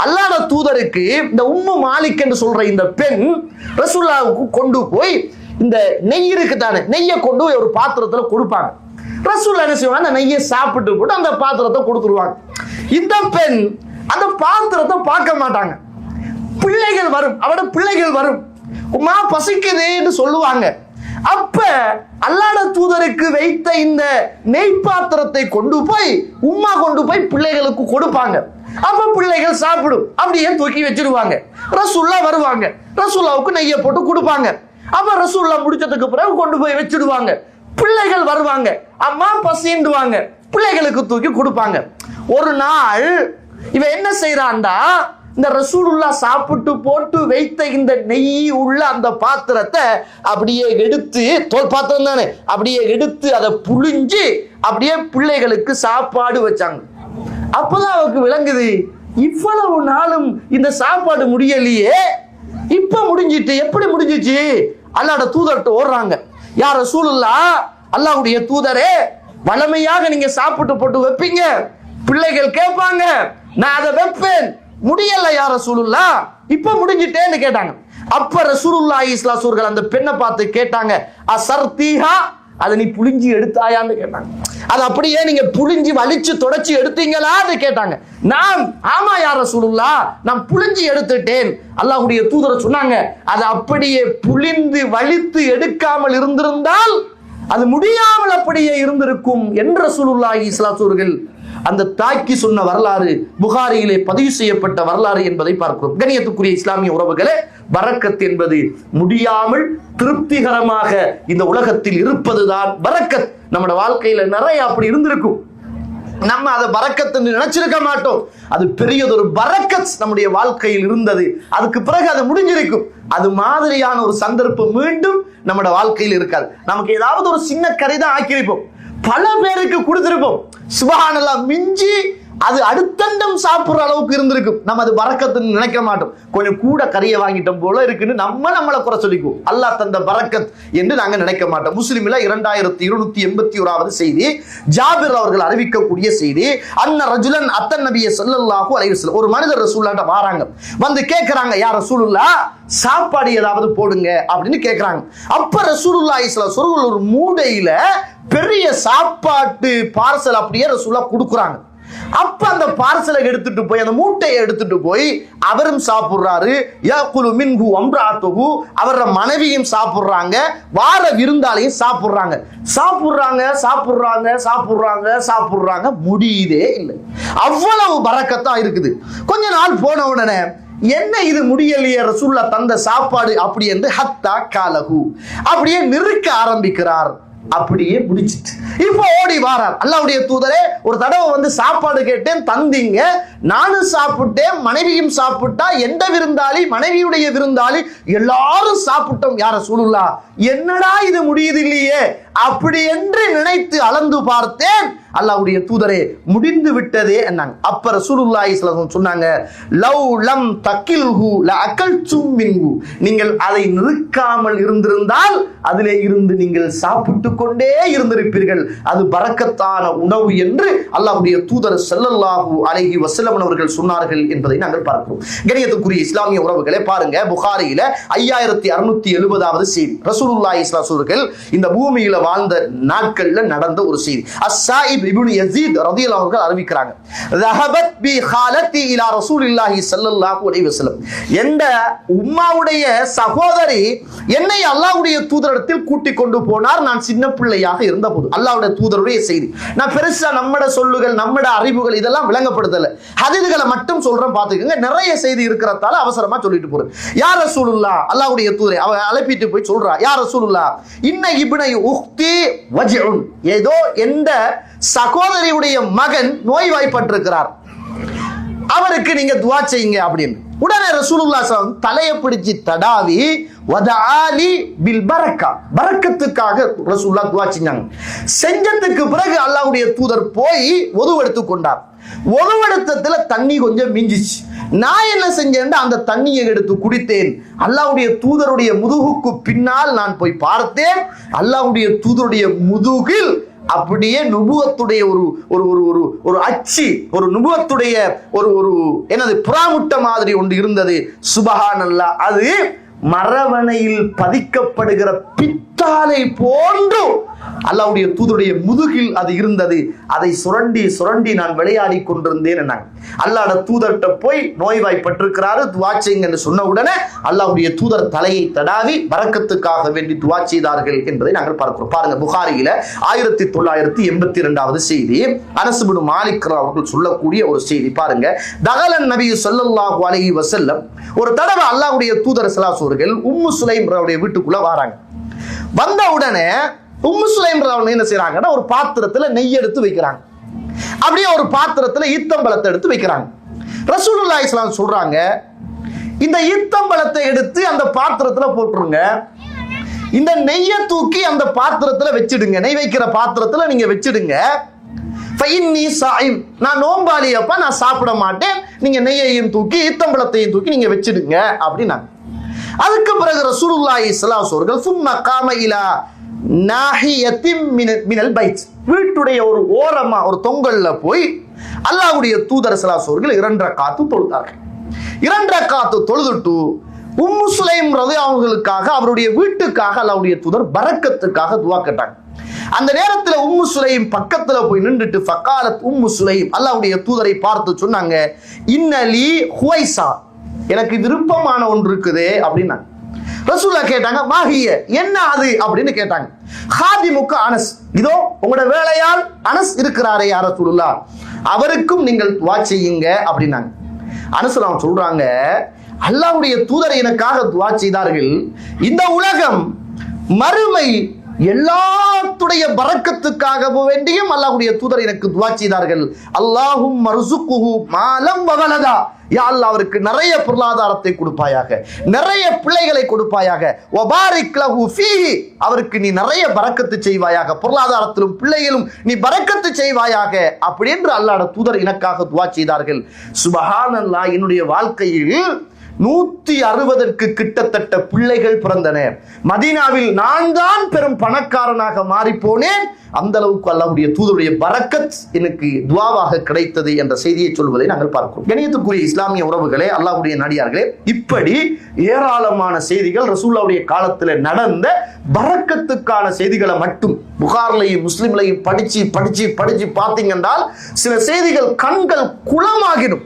அல்லாஹ்வுடைய தூதருக்கு இந்த உம்மு மாலிக் என்று சொல்ற இந்த பெண் ரசூலுல்லாஹ்வுக்கு கொண்டு போய் இந்த நெய் இருக்கு தானே, நெய்யை கொண்டு போய் ஒரு பாத்திரத்துல கொடுப்பாங்க. ரசூலுல்லாஹ் என்ன செய்வாங்க, அந்த நெய்யை சாப்பிட்டு போட்டு அந்த பாத்திரத்தை கொடுத்துருவாங்க. இந்த பெண் அந்த பாத்திரத்தை பார்க்க மாட்டாங்க. பிள்ளைகள் வரும், அவட பிள்ளைகள் வரும், உமா பசிக்குதுன்னு சொல்லுவாங்க. அப்ப அல்லாஹ்வுடைய தூதருக்கு வைத்த இந்த நெய் பாத்திரத்தை கொண்டு போய் உம்மா கொண்டு போய் பிள்ளைகளுக்கு கொடுப்பாங்க. அப்ப பிள்ளைகள் சாப்பிடும், அப்படியே தூக்கி வச்சிருவாங்க. ரசூலுல்லாஹ் வருவாங்க, ரசூலுல்லாஹ்வுக்கு நெய்யை போட்டு கொடுப்பாங்க. அப்ப ரசூலுல்லாஹ் முடிச்சதுக்கு பிறகு கொண்டு போய் வச்சிடுவாங்க. பிள்ளைகள் வருவாங்க, அம்மா பசிண்டுவாங்க, பிள்ளைகளுக்கு தூக்கி கொடுப்பாங்க. ஒரு நாள் இவன் என்ன செய்யறான்டா, இந்த ரசூலுல்லாஹ் சாப்பிட்டு போட்டு வைத்த இந்த நெய் உள்ள அந்த பாத்திரத்தை அப்படியே எடுத்து, தோல் பாத்திரம் தானே, அப்படியே எடுத்து அதை புழிஞ்சு அப்படியே பிள்ளைகளுக்கு சாப்பாடு வச்சாங்க. அப்பதான் அவருக்கு விளங்குது, இவ்வளவு நாளும் இந்த சாப்பாடு முடியலையே, இப்ப முடிஞ்சிட்டு. எப்படி முடிஞ்சிச்சு? அல்லாஹ்வுடைய தூதர்கிட்ட ஓடுறாங்க, யா ரசூலுல்லாஹ், அல்லாஹ்வுடைய தூதரே, வளமையாக நீங்க சாப்பிட்டு போட்டு வைப்பீங்க, பிள்ளைகள் கேட்பாங்க, நான் அதை வைப்பேன், முடியல யா ரசூலுல்லாஹ், இப்ப முடிஞ்சிட்டேன்னு கேட்டாங்க. அப்ப ரசூலுல்லாஹி ஸல்லல்லாஹு அலைஹி வஸல்லம் அந்த பெண்ணை பார்த்து கேட்டாங்க, அசர்தீஹா, அதை நீ புளிஞ்சி எடுத்தாயான்னு கேட்டாங்க. அது அப்படியே நீங்க புளிஞ்சி வலிச்சு தொடச்சி எடுத்தீங்களான்னு கேட்டாங்க. நான் ஆமா யா ரசூலுல்லாஹ், நான் புளிஞ்சி எடுத்துட்டேன். அல்லாஹ்வுடைய தூதர் சொன்னாங்க, அது அப்படியே புளிந்து வலித்து எடுக்காமல் இருந்திருந்தால் அது முடியாமல் அப்படியே இருந்திருக்கும் என்று ரசூலுல்லாஹி ஸல்லல்லாஹு அலைஹி வஸல்லம் அந்த தாக்கி சொன்ன வரலாறு புகாரியிலே பதிவு செய்யப்பட்ட வரலாறு என்பதை பார்க்கிறோம். கண்ணியத்துக்குரிய இஸ்லாமிய உறவுகளே, பரக்கத் என்பது முடியாமல் திருப்திகரமாக இந்த உலகத்தில் இருப்பதுதான் பரக்கத். நம்ம வாழ்க்கையில நிறைய அப்படி இருந்திருக்கும், நம்ம அதை பரக்கத் என்று நினைச்சிருக்க மாட்டோம். அது பெரியதொரு பரக்கத் நம்முடைய வாழ்க்கையில் இருந்தது. அதுக்கு பிறகு அது முடிஞ்சிருக்கும். அது மாதிரியான ஒரு சந்தர்ப்பம் மீண்டும் நம்முடைய வாழ்க்கையில் இருக்காது. நமக்கு ஏதாவது ஒரு சின்ன கரை தான் ஆக்கியிருப்போம், பல பேருக்கு கொடுத்திருப்போம். சுப்ஹானல்லாஹ், மிஞ்சி அது அடுத்தண்டம் சாப்பிடுற அளவுக்கு இருந்திருக்கும். நம்ம அது பரக்கத்துன்னு நினைக்க மாட்டோம். கொஞ்சம் கூட கறியை வாங்கிட்டோம் போல இருக்குன்னு நம்மளை குறை சொல்லிக்குவோம். அல்லாஹ் தந்த பரக்கத் என்று நாங்க நினைக்க மாட்டோம். முஸ்லிம்ல 2281வது செய்தி, ஜாபிர் அவர்கள் அறிவிக்கக்கூடிய செய்தி. அன்ன ரஜுலன் அத்தன் நபிய ஸல்லல்லாஹு அலைஹி வஸல்லம், ஒரு மனிதர் ரசூலுல்லாஹ்ட்ட வராங்க, வந்து கேட்கறாங்க, யா ரசூலுல்லாஹ் சாப்பாடு ஏதாவது போடுங்க அப்படின்னு கேட்கறாங்க. அப்ப ரசூலுல்லாஹி ஸல்லல்லாஹு அலைஹி வஸல்லம் ஒரு மூடையில பெரிய சாப்பாட்டு பார்சல் அப்படியே ரசூலுல்லாஹ் கொடுக்குறாங்க. அப்ப அந்த பார்சலை எடுத்துட்டு போய், அந்த மூட்டையை எடுத்துட்டு போய் அவரும் சாப்பிடுறாரு. யாக்குலு மின்ஹு அம்ராத்துஹு, அவர மனைவியும் சாப்பிடுறாங்க, வார விருந்தாளையும் சாப்பிடுறாங்க. சாப்பிடுறாங்க, முடியுதே இல்லை. அவ்வளவு பரக்கத்தா இருக்குது. கொஞ்ச நாள் போன உடனே என்ன இது முடியலையே ரசூலுல்லாஹ் தந்த சாப்பாடு அப்படி என்று ஹத்தா காலஹு, அப்படியே நிறுக்க ஆரம்பிக்கிறார். அப்படியே முடிச்சிட்டு இப்ப ஓடி வாரார். அல்லாஹ்வுடைய தூதரே, ஒரு தடவை வந்து சாப்பாடு கேட்டேன், தந்தீங்க, நானும் சாப்பிட்டேன், மனைவியும் சாப்பிட்டா, எந்த விருந்தாளி, மனைவியுடைய விருந்தாளி எல்லாரும் சாப்பிட்டோம் யா ரசூலுல்லாஹ், என்னடா இது முடியுது இல்லையே அப்படி என்று நினைத்து அளந்து பார்த்தேன். அல்லாஹ்வுடைய தூதரே, முடிந்து விட்டதே என்னாங்க. அப்ப ரசூலுல்லாஹி ஸல்லல்லாஹு அலைஹி வஸல்லம் சொன்னாங்க, லவ் லம் தக்கில்ஹு லஅகல்தும் மின்ஹு, நீங்கள் அதை நிறுக்காமல் இருந்திருந்தால் அதிலே இருந்து நீங்கள் சாப்பிட்டு கொண்டே இருந்திருப்பீர்கள். அது பரக்கத்தான உணவு என்று அல்லாஹ்வுடைய தூதர் ஸல்லல்லாஹு அலைஹி வஸல்லம் அவர்கள் சொன்னார்கள் என்பதை நாங்கள் பார்க்கிறோம். கண்ணியத்துக்குரிய இஸ்லாமிய உறவுகளே, பாருங்க, புகாரியில 5670வது செய்தி. ரசூலுல்லாஹி ஸல்லல்லாஹு அலைஹி வஸல்லம் இந்த பூமியில வாழ்ந்த நாட்கள்ல நடந்த ஒரு செய்தி. அஸ்ஸாயிப் இப்னு யஸீத் ரலியல்லாஹு அன்ஹு அறிவிக்கிறாங்க, ذهبت بي خالتي الى رسول الله صلى الله عليه وسلم, எந்த உம்மாவுடைய சகோதரி என்னை அல்லாஹ்வுடைய தூதரிடத்தில் கூட்டிக் கொண்டு போனார், நான் சின்ன பிள்ளையாக இருந்தபோது. அல்லாஹ்வுடைய தூதருடைய செய்தி. நான் பெருசா நம்மட சொல்லுகள், நம்மட அறிவுகள் இதெல்லாம் விளங்கப்படுத்தல, ஹதீஸ்களை மட்டும் சொல்றேன், பாத்துக்கங்க. நிறைய செய்தி இருக்கிறதால அவசரமா சொல்லிட்டு போறேன். யா ரசூலுல்லாஹ், அல்லாஹ்வுடைய தூதரை அவ அழைப்பிட்டு போய் சொல்றா, யா ரசூலுல்லாஹ், இன்ன இப்னை உக்தி வஜ்உன், ஏதோ எந்த சகோதரியுடைய மகன் நோய்வாய்ப்பட்டிருக்கிறார், அவருக்கு நீங்க துஆ செய்யுங்க அப்படின்னு. உடனே ரசூலுல்லாஹி ஸல்லல்லாஹு அலைஹி வஸல்லம் தலையை பிடிச்சி தடாவி வதஆலி பில் பரக்கா, பரக்கத்துக்காக ரசூலுல்லாஹ் துஆ செஞ்சாங்க. செஞ்சதுக்கு பிறகு அல்லாஹ்வுடைய தூதர் போய் ஒது எடுத்துக் கொண்டார். ஒதுவெடுத்ததுல தண்ணி கொஞ்சம் மிஞ்சிச்சு. நான் என்ன செஞ்சேன், அந்த தண்ணியை எடுத்து குடித்தேன். அல்லாஹ்வுடைய தூதருடைய முதுகுக்கு பின்னால் நான் போய் பார்த்தேன். அல்லாஹ்வுடைய தூதருடைய முதுகில் அப்படியே நுபுவத்துடைய ஒரு அச்சி, ஒரு நுபுவத்துடைய ஒரு என்னது புறாமுட்ட மாதிரி ஒன்று இருந்தது. சுபஹானல்லாஹ், அது மரவணையில் பதிக்கப்படுகிற பித்தாலை போன்று அல்லாஹ்வுடைய தூதருடைய முதுகில் அது இருந்தது. அதை சுரண்டி சுரண்டி நான் விளையாடி கொண்டிருந்தேன் என்னாங்க. அல்லாஹ்வுடைய தூதர்கிட்ட போய் நோய்வாய்ப்பட்டிருக்கிறாரு, துஆ செய்யுங்க என்று சொன்ன உடனே அல்லாஹ்வுடைய தூதர் தலையை தடாவி பரக்கத்துக்காக வேண்டி துஆ செய்தார்கள் என்பதை நாங்கள் பார்க்கிறோம். பாருங்க, புகாரியில 1982வது செய்தி. அனஸ் இப்னு மாலிக் அவர்கள் சொல்லக்கூடிய ஒரு செய்தி. பாருங்க, தகலன் நபி ஸல்லல்லாஹு அலைஹி வஸல்லம், ஒரு தடவை அல்லாஹ்வுடைய தூதர் ஸல்லல்லாஹு அலைஹி வஸல்லம் உம்மு சுலைம் அவருடைய வீட்டுக்குள்ள வராங்க. வந்த உடனே உம்மு சுலைம் என்ன செய்யறாங்கன்னா, ஒரு பாத்திரத்துல நெய் எடுத்து வைக்கிறாங்க, அப்படியே ஒரு பாத்திரத்துல ஈத்தம்பழத்தை எடுத்து வைக்கிறாங்க. ரசூலுல்லாஹி ஸல்லல்லாஹு அலைஹி வஸல்லம் சொல்றாங்க, இந்த ஈத்தம்பழத்தை எடுத்து அந்த பாத்திரத்துல போட்டுருங்க, இந்த நெய்யை தூக்கி அந்த பாத்திரத்துல வச்சிடுங்க, நெய் வைக்கிற பாத்திரத்துல நீங்க வச்சிடுங்க. ஃபைன்னி ஸாயிம், நான் நோம்பாளி, அப்ப நான் சாப்பிட மாட்டேன், நீங்க நெய்யையும் தூக்கி ஈத்தம்பழத்தையும் தூக்கி நீங்க வச்சிடுங்க அப்படின்னா. அதுக்கு பிறகு ரசூலுல்லாஹி ஸல்லல்லாஹு அலைஹி வஸல்லம் சும்ம காம இலா நாஹியத்தின் மினல் பைத், வீட்டுடைய ஒரு ஓரமா ஒரு தொங்கல்ல போய் அல்லாஹ்வுடைய தூதர் ஸல்லல்லாஹு அலைஹி வஸல்லம் 2 ரக்காத்து தொழுதார்கள். 2 ரக்காத்து தொழுதுட்டு உம்மு சுலைம் ரலியல்லாஹு அவர்களுக்காக, அவருடைய வீட்டுக்காக அல்லாஹ்வுடைய தூதர் பரக்கத்துக்காக துஆ கேட்டாங்க. அந்த நேரத்தில் உம்மு சுலைம் பக்கத்துல போய் நின்றுட்டு ஃபகாலத் உம்மு சுலைம், அல்லாஹ்வுடைய தூதரை பார்த்து சொன்னாங்க, இன்னலி ஹுவைசா, எனக்கு விருப்பமான ஒன்று இருக்குது அப்படின்னா. ரசூலுல்லாஹ் கேட்டாங்க, மாஹிய, என்ன அது அப்படின்னு கேட்டாங்க. ஹாதிமுக்கு அனஸ், இதோ உங்களோட வேலையால் அனஸ் இருக்கிறாரே யா ரசூலுல்லாஹ், அவருக்கும் நீங்கள் துஆ செய்யுங்க அப்படின்னாங்க. அனஸ் சொல்றாங்க, அல்லாஹ்வுடைய தூதர் எனக்காக துஆ செய்தார்கள், இந்த உலகம் மறுமை எல்லாத்துடைய பரக்கத்துக்காக வேண்டியும் அல்லாஹ்வுடைய தூதர் எனக்கு துஆ செய்தார்கள். அல்லாஹும் மர்சுக்குஹு மாலம் வவலதா, யா அல்லாஹ் அவருக்கு நிறைய பொருளாதாரத்தை கொடுப்பாயாக, நிறைய பிள்ளைகளை கொடுப்பாயாக. வபாரிக் லஹு ஃபீஹி, அவருக்கு நீ நிறைய பரக்கத்து செய்வாயாக, பொருளாதாரத்திலும் பிள்ளைகளும் நீ பரக்கத்து செய்வாயாக அப்படி என்று அல்லாஹ்வுடைய தூதர் எனக்காக துஆ செய்தார்கள். சுப்ஹானல்லாஹ், என்னுடைய வாழ்க்கையில் 160க்கு கிட்டத்தட்ட பிள்ளைகள் பிறந்தன. மதீனாவில் நான் தான் பெரும் பணக்காரனாக மாறி போனேன். அந்த அளவுக்கு அல்லாஹ்வுடைய தூதருடைய பரக்கத் எனக்கு துஆவாக கிடைத்தது என்ற செய்தியை சொல்வதை நாங்கள் பார்க்கிறோம். கண்ணியத்துக்குரிய இஸ்லாமிய உறவுகளே, அல்லாஹ்வுடைய நடிகார்களே, இப்படி ஏராளமான செய்திகள் ரசூலுல்லாஹ்வுடைய காலத்தில் நடந்த பரக்கத்துக்கான செய்திகளை மட்டும் புகார்லையும் முஸ்லிம்லையும் படிச்சு படிச்சு படிச்சு பார்த்தீங்கன்றால் சில செய்திகள் கண்கள் குளமாகிடும்.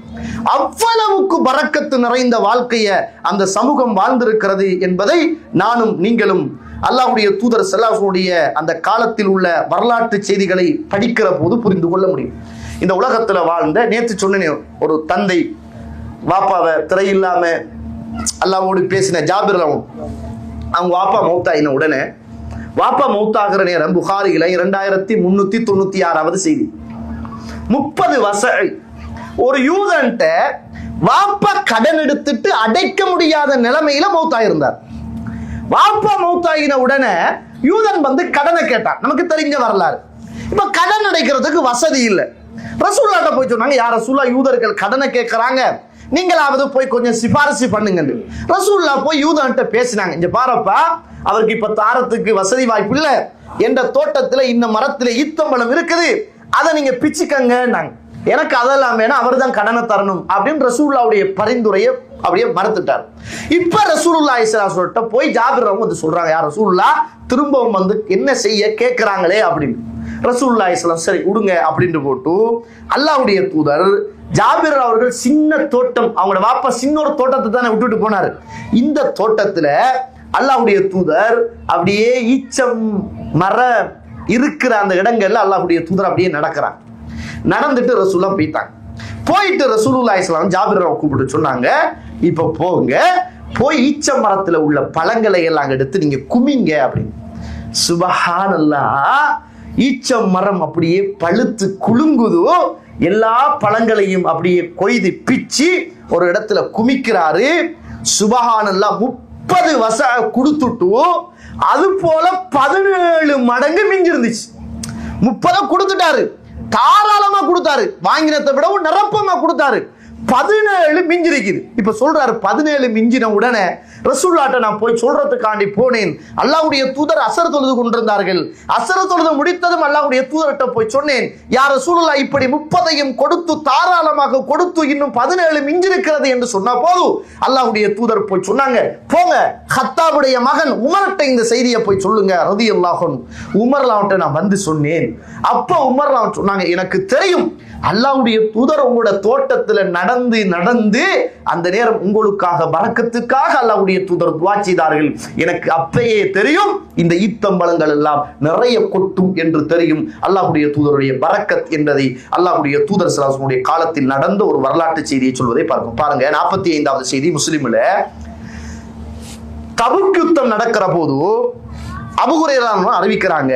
அவ்வளவுக்கு பரக்கத்து நிறைந்த வாழ்க்கையை அந்த சமூகம் வாழ்ந்திருக்கிறது என்பதை நானும் நீங்களும் அல்லாஹ்வுடைய தூதர் ஸல்லல்லாஹு அலைஹி வஸல்லம் அந்த காலத்தில் உள்ள வரலாற்று செய்திகளை படிக்கிற போது புரிந்து கொள்ள முடியும். இந்த உலகத்துல வாழ்ந்த, நேற்று சொன்னேன், ஒரு தந்தை வாப்பாவை திரையில்லாம அல்லாஹ்வோடு பேசின ஜாபிர், அவங்க வாப்பா மௌத்தாயின உடனே, வாப்பா மௌத்தாகிற நேரம் புகாரியில 2396வது செய்தி. 30 வருஷம் ஒரு யூதன்ட்ட வாப்பா கடன் எடுத்துட்டு அடைக்க முடியாத நிலைமையில மௌத்தாயிருந்தார். வாப்பா மௌத்தாயின உடனே யூதன் வந்து கடனை கேட்டான். நமக்கு தெரிஞ்ச வரலாறு. இப்ப கடன் அடைக்கிறதுக்கு வசதி இல்லை. ரசூலுல்லாஹ்ட்ட போய் சொன்னாங்க, யார் ரசூலுல்லாஹ், யூதர்கள் கடனை கேட்கறாங்க, நீங்களாவது போய் கொஞ்சம் சிபாரிசு பண்ணுங்க. ரசூலுல்லாஹ் போய் யூதன்ட்ட பேசினாங்க, இங்க பாருப்பா, அவருக்கு இப்ப தாரத்துக்கு வசதி வாய்ப்பு இல்லை, என்ற தோட்டத்துல இந்த மரத்துல ஈத்தம்பழம் இருக்குது, அதை நீங்க பிச்சுக்கங்க, எனக்கு அதெல்லாம் வேணா, அவர் தான் கடனை தரணும் அப்படின்னு ரசூலுல்லாஹ்வுடைய பரிந்துரையை அப்படியே மறுத்துட்டார். இப்ப ரசூலுல்லாஹி ஸல்லல்லாஹு அலைஹி வஸல்லம் போய் ஜாபிர் வந்து சொல்றாங்க, யார் ரசூலுல்லாஹ் திரும்பவும் வந்து என்ன செய்ய கேட்கிறாங்களே அப்படின்னு. ரசூலுல்லாஹி ஸல்லல்லாஹு அலைஹி வஸல்லம் சரி விடுங்க அப்படின்னு போட்டு அல்லாஹ்வுடைய தூதர் ஜாபிர் அவர்கள் சின்ன தோட்டம், அவங்களோட வாப்பா சின்ன ஒரு தோட்டத்தை தானே விட்டுட்டு போனாரு, இந்த தோட்டத்துல அல்லாஹ்வுடைய தூதர் அப்படியே ஈச்சம் மர இருக்கிற அந்த இடங்கள்ல அல்லாஹ்வுடைய தூதர் அப்படியே நடக்கிறாங்க. நடந்துட்டு ரசூலுல்லாஹ் போயிட்டாங்க. போயிட்டு ரசூலுல்லாஹி ஸல்லல்லாஹு அலைஹி வஸல்லம் ஜாபிரை கூப்பிட்டு சொன்னாங்க, இப்ப போங்க, போய் ஈச்ச மரத்துல உள்ள பழங்களை எல்லாம் எடுத்து நீங்க குமிங்க அப்படின்னு. சுப்ஹானல்லாஹ், ஈச்ச மரம் அப்படியே பழுத்து குலுங்குதோ, எல்லா பழங்களையும் அப்படியே கொய்து பிச்சு ஒரு இடத்துல குமிக்கிறாரு. சுப்ஹானல்லாஹ், 30 வருஷம் கொடுத்துட்டு அது போல 17 மடங்கு மிஞ்சிருந்துச்சு. 30 கொடுத்துட்டாரு, தாராளமா கொடுத்தாரு, வாங்கினதை விடவும் நிரப்பமா கொடுத்தாரு. 17 மிஞ்சிருக்குது. இப்ப சொல்றாரு 17 மிஞ்சின உடனே ரசூலுல்லாஹ்ட்ட நான் போய் சொல்றதுக்காண்டி போனேன். அல்லாஹ்வுடைய தூதர் அசர் தொழுது கொண்டிருந்தார்கள். அசர் தொழுது முடித்ததும் அல்லாஹ்வுடைய தூதர்கிட்ட போய் சொன்னேன், யார் ரசூலுல்லாஹ் இப்படி 30ஐயும் கொடுத்து தாராளமாக கொடுத்து இன்னும் 17 மிஞ்சிருக்கிறது என்று சொன்ன போது அல்லாஹ்வுடைய தூதர் போய் சொன்னாங்க, போங்க கத்தாபுடைய மகன் உமர்கிட்ட இந்த செய்தியை போய் சொல்லுங்க ரலியல்லாஹு அன்ஹு. உமர்லாஹ்ட்ட நான் வந்து சொன்னேன். அப்ப உமர்லாஹ் சொன்னாங்க, எனக்கு தெரியும் அல்லாஹ்வுடைய தூதர் உங்களோட தோட்டத்துல நடந்து நடந்து அந்த நேரம் உங்களுக்காக பரக்கத்துக்காக அல்லாஹ்வுடைய தூதர் துஆ செய்தார்கள். எனக்கு அப்பயே தெரியும் இந்த ஈத்தம்பழங்கள் எல்லாம் நிறைய கொட்டும் என்று தெரியும். அல்லாஹ்வுடைய தூதருடைய பரக்கத் என்பதை அல்லாஹ்வுடைய தூதர் ஸல்லல்லாஹு அலைஹி வஸல்லம் காலத்தில் நடந்த ஒரு வரலாற்று செய்தியை சொல்வதை பார்க்கும். பாருங்க, 45வது செய்தி முஸ்லிம்ல. தபுக் யுத்தம் நடக்கிற போது அபூ ஹுரைரா அறிவிக்கிறாங்க,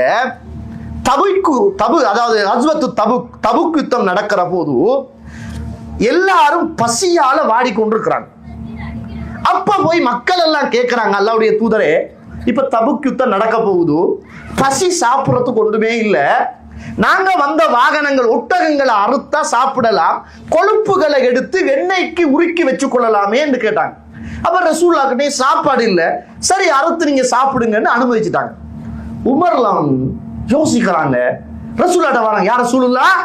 தபுக் யுத்தம் நடக்கிற போது எல்லாரும் பசியால வாடிக்கொண்டிருக்கிறாங்க. அப்ப போய் மக்கள் எல்லாம் கேட்கிறாங்க, அல்லாஹ்வுடைய தூதரே, இப்ப தபுக் யுத்தம் நடக்க போகுது, பசி சாப்பிடறதுக்கு ஒன்றுமே இல்லை, நாங்க வந்த வாகனங்கள் ஒட்டகங்களை அறுத்தா சாப்பிடலாம், கொழுப்புகளை எடுத்து வெண்ணெய்க்கு உருக்கி வச்சு கொள்ளலாமே என்று கேட்டாங்க. அப்ப ரசூலுல்லாஹ்கிட்ட சாப்பாடு இல்லை, சரி அறுத்து நீங்க சாப்பிடுங்கன்னு அனுமதிச்சுட்டாங்க. உமர்லாம் யோசிக்கிறாங்க, ரசூலுல்லாஹ்ட்ட வராங்க, யார் ரசூலுல்லாஹ்,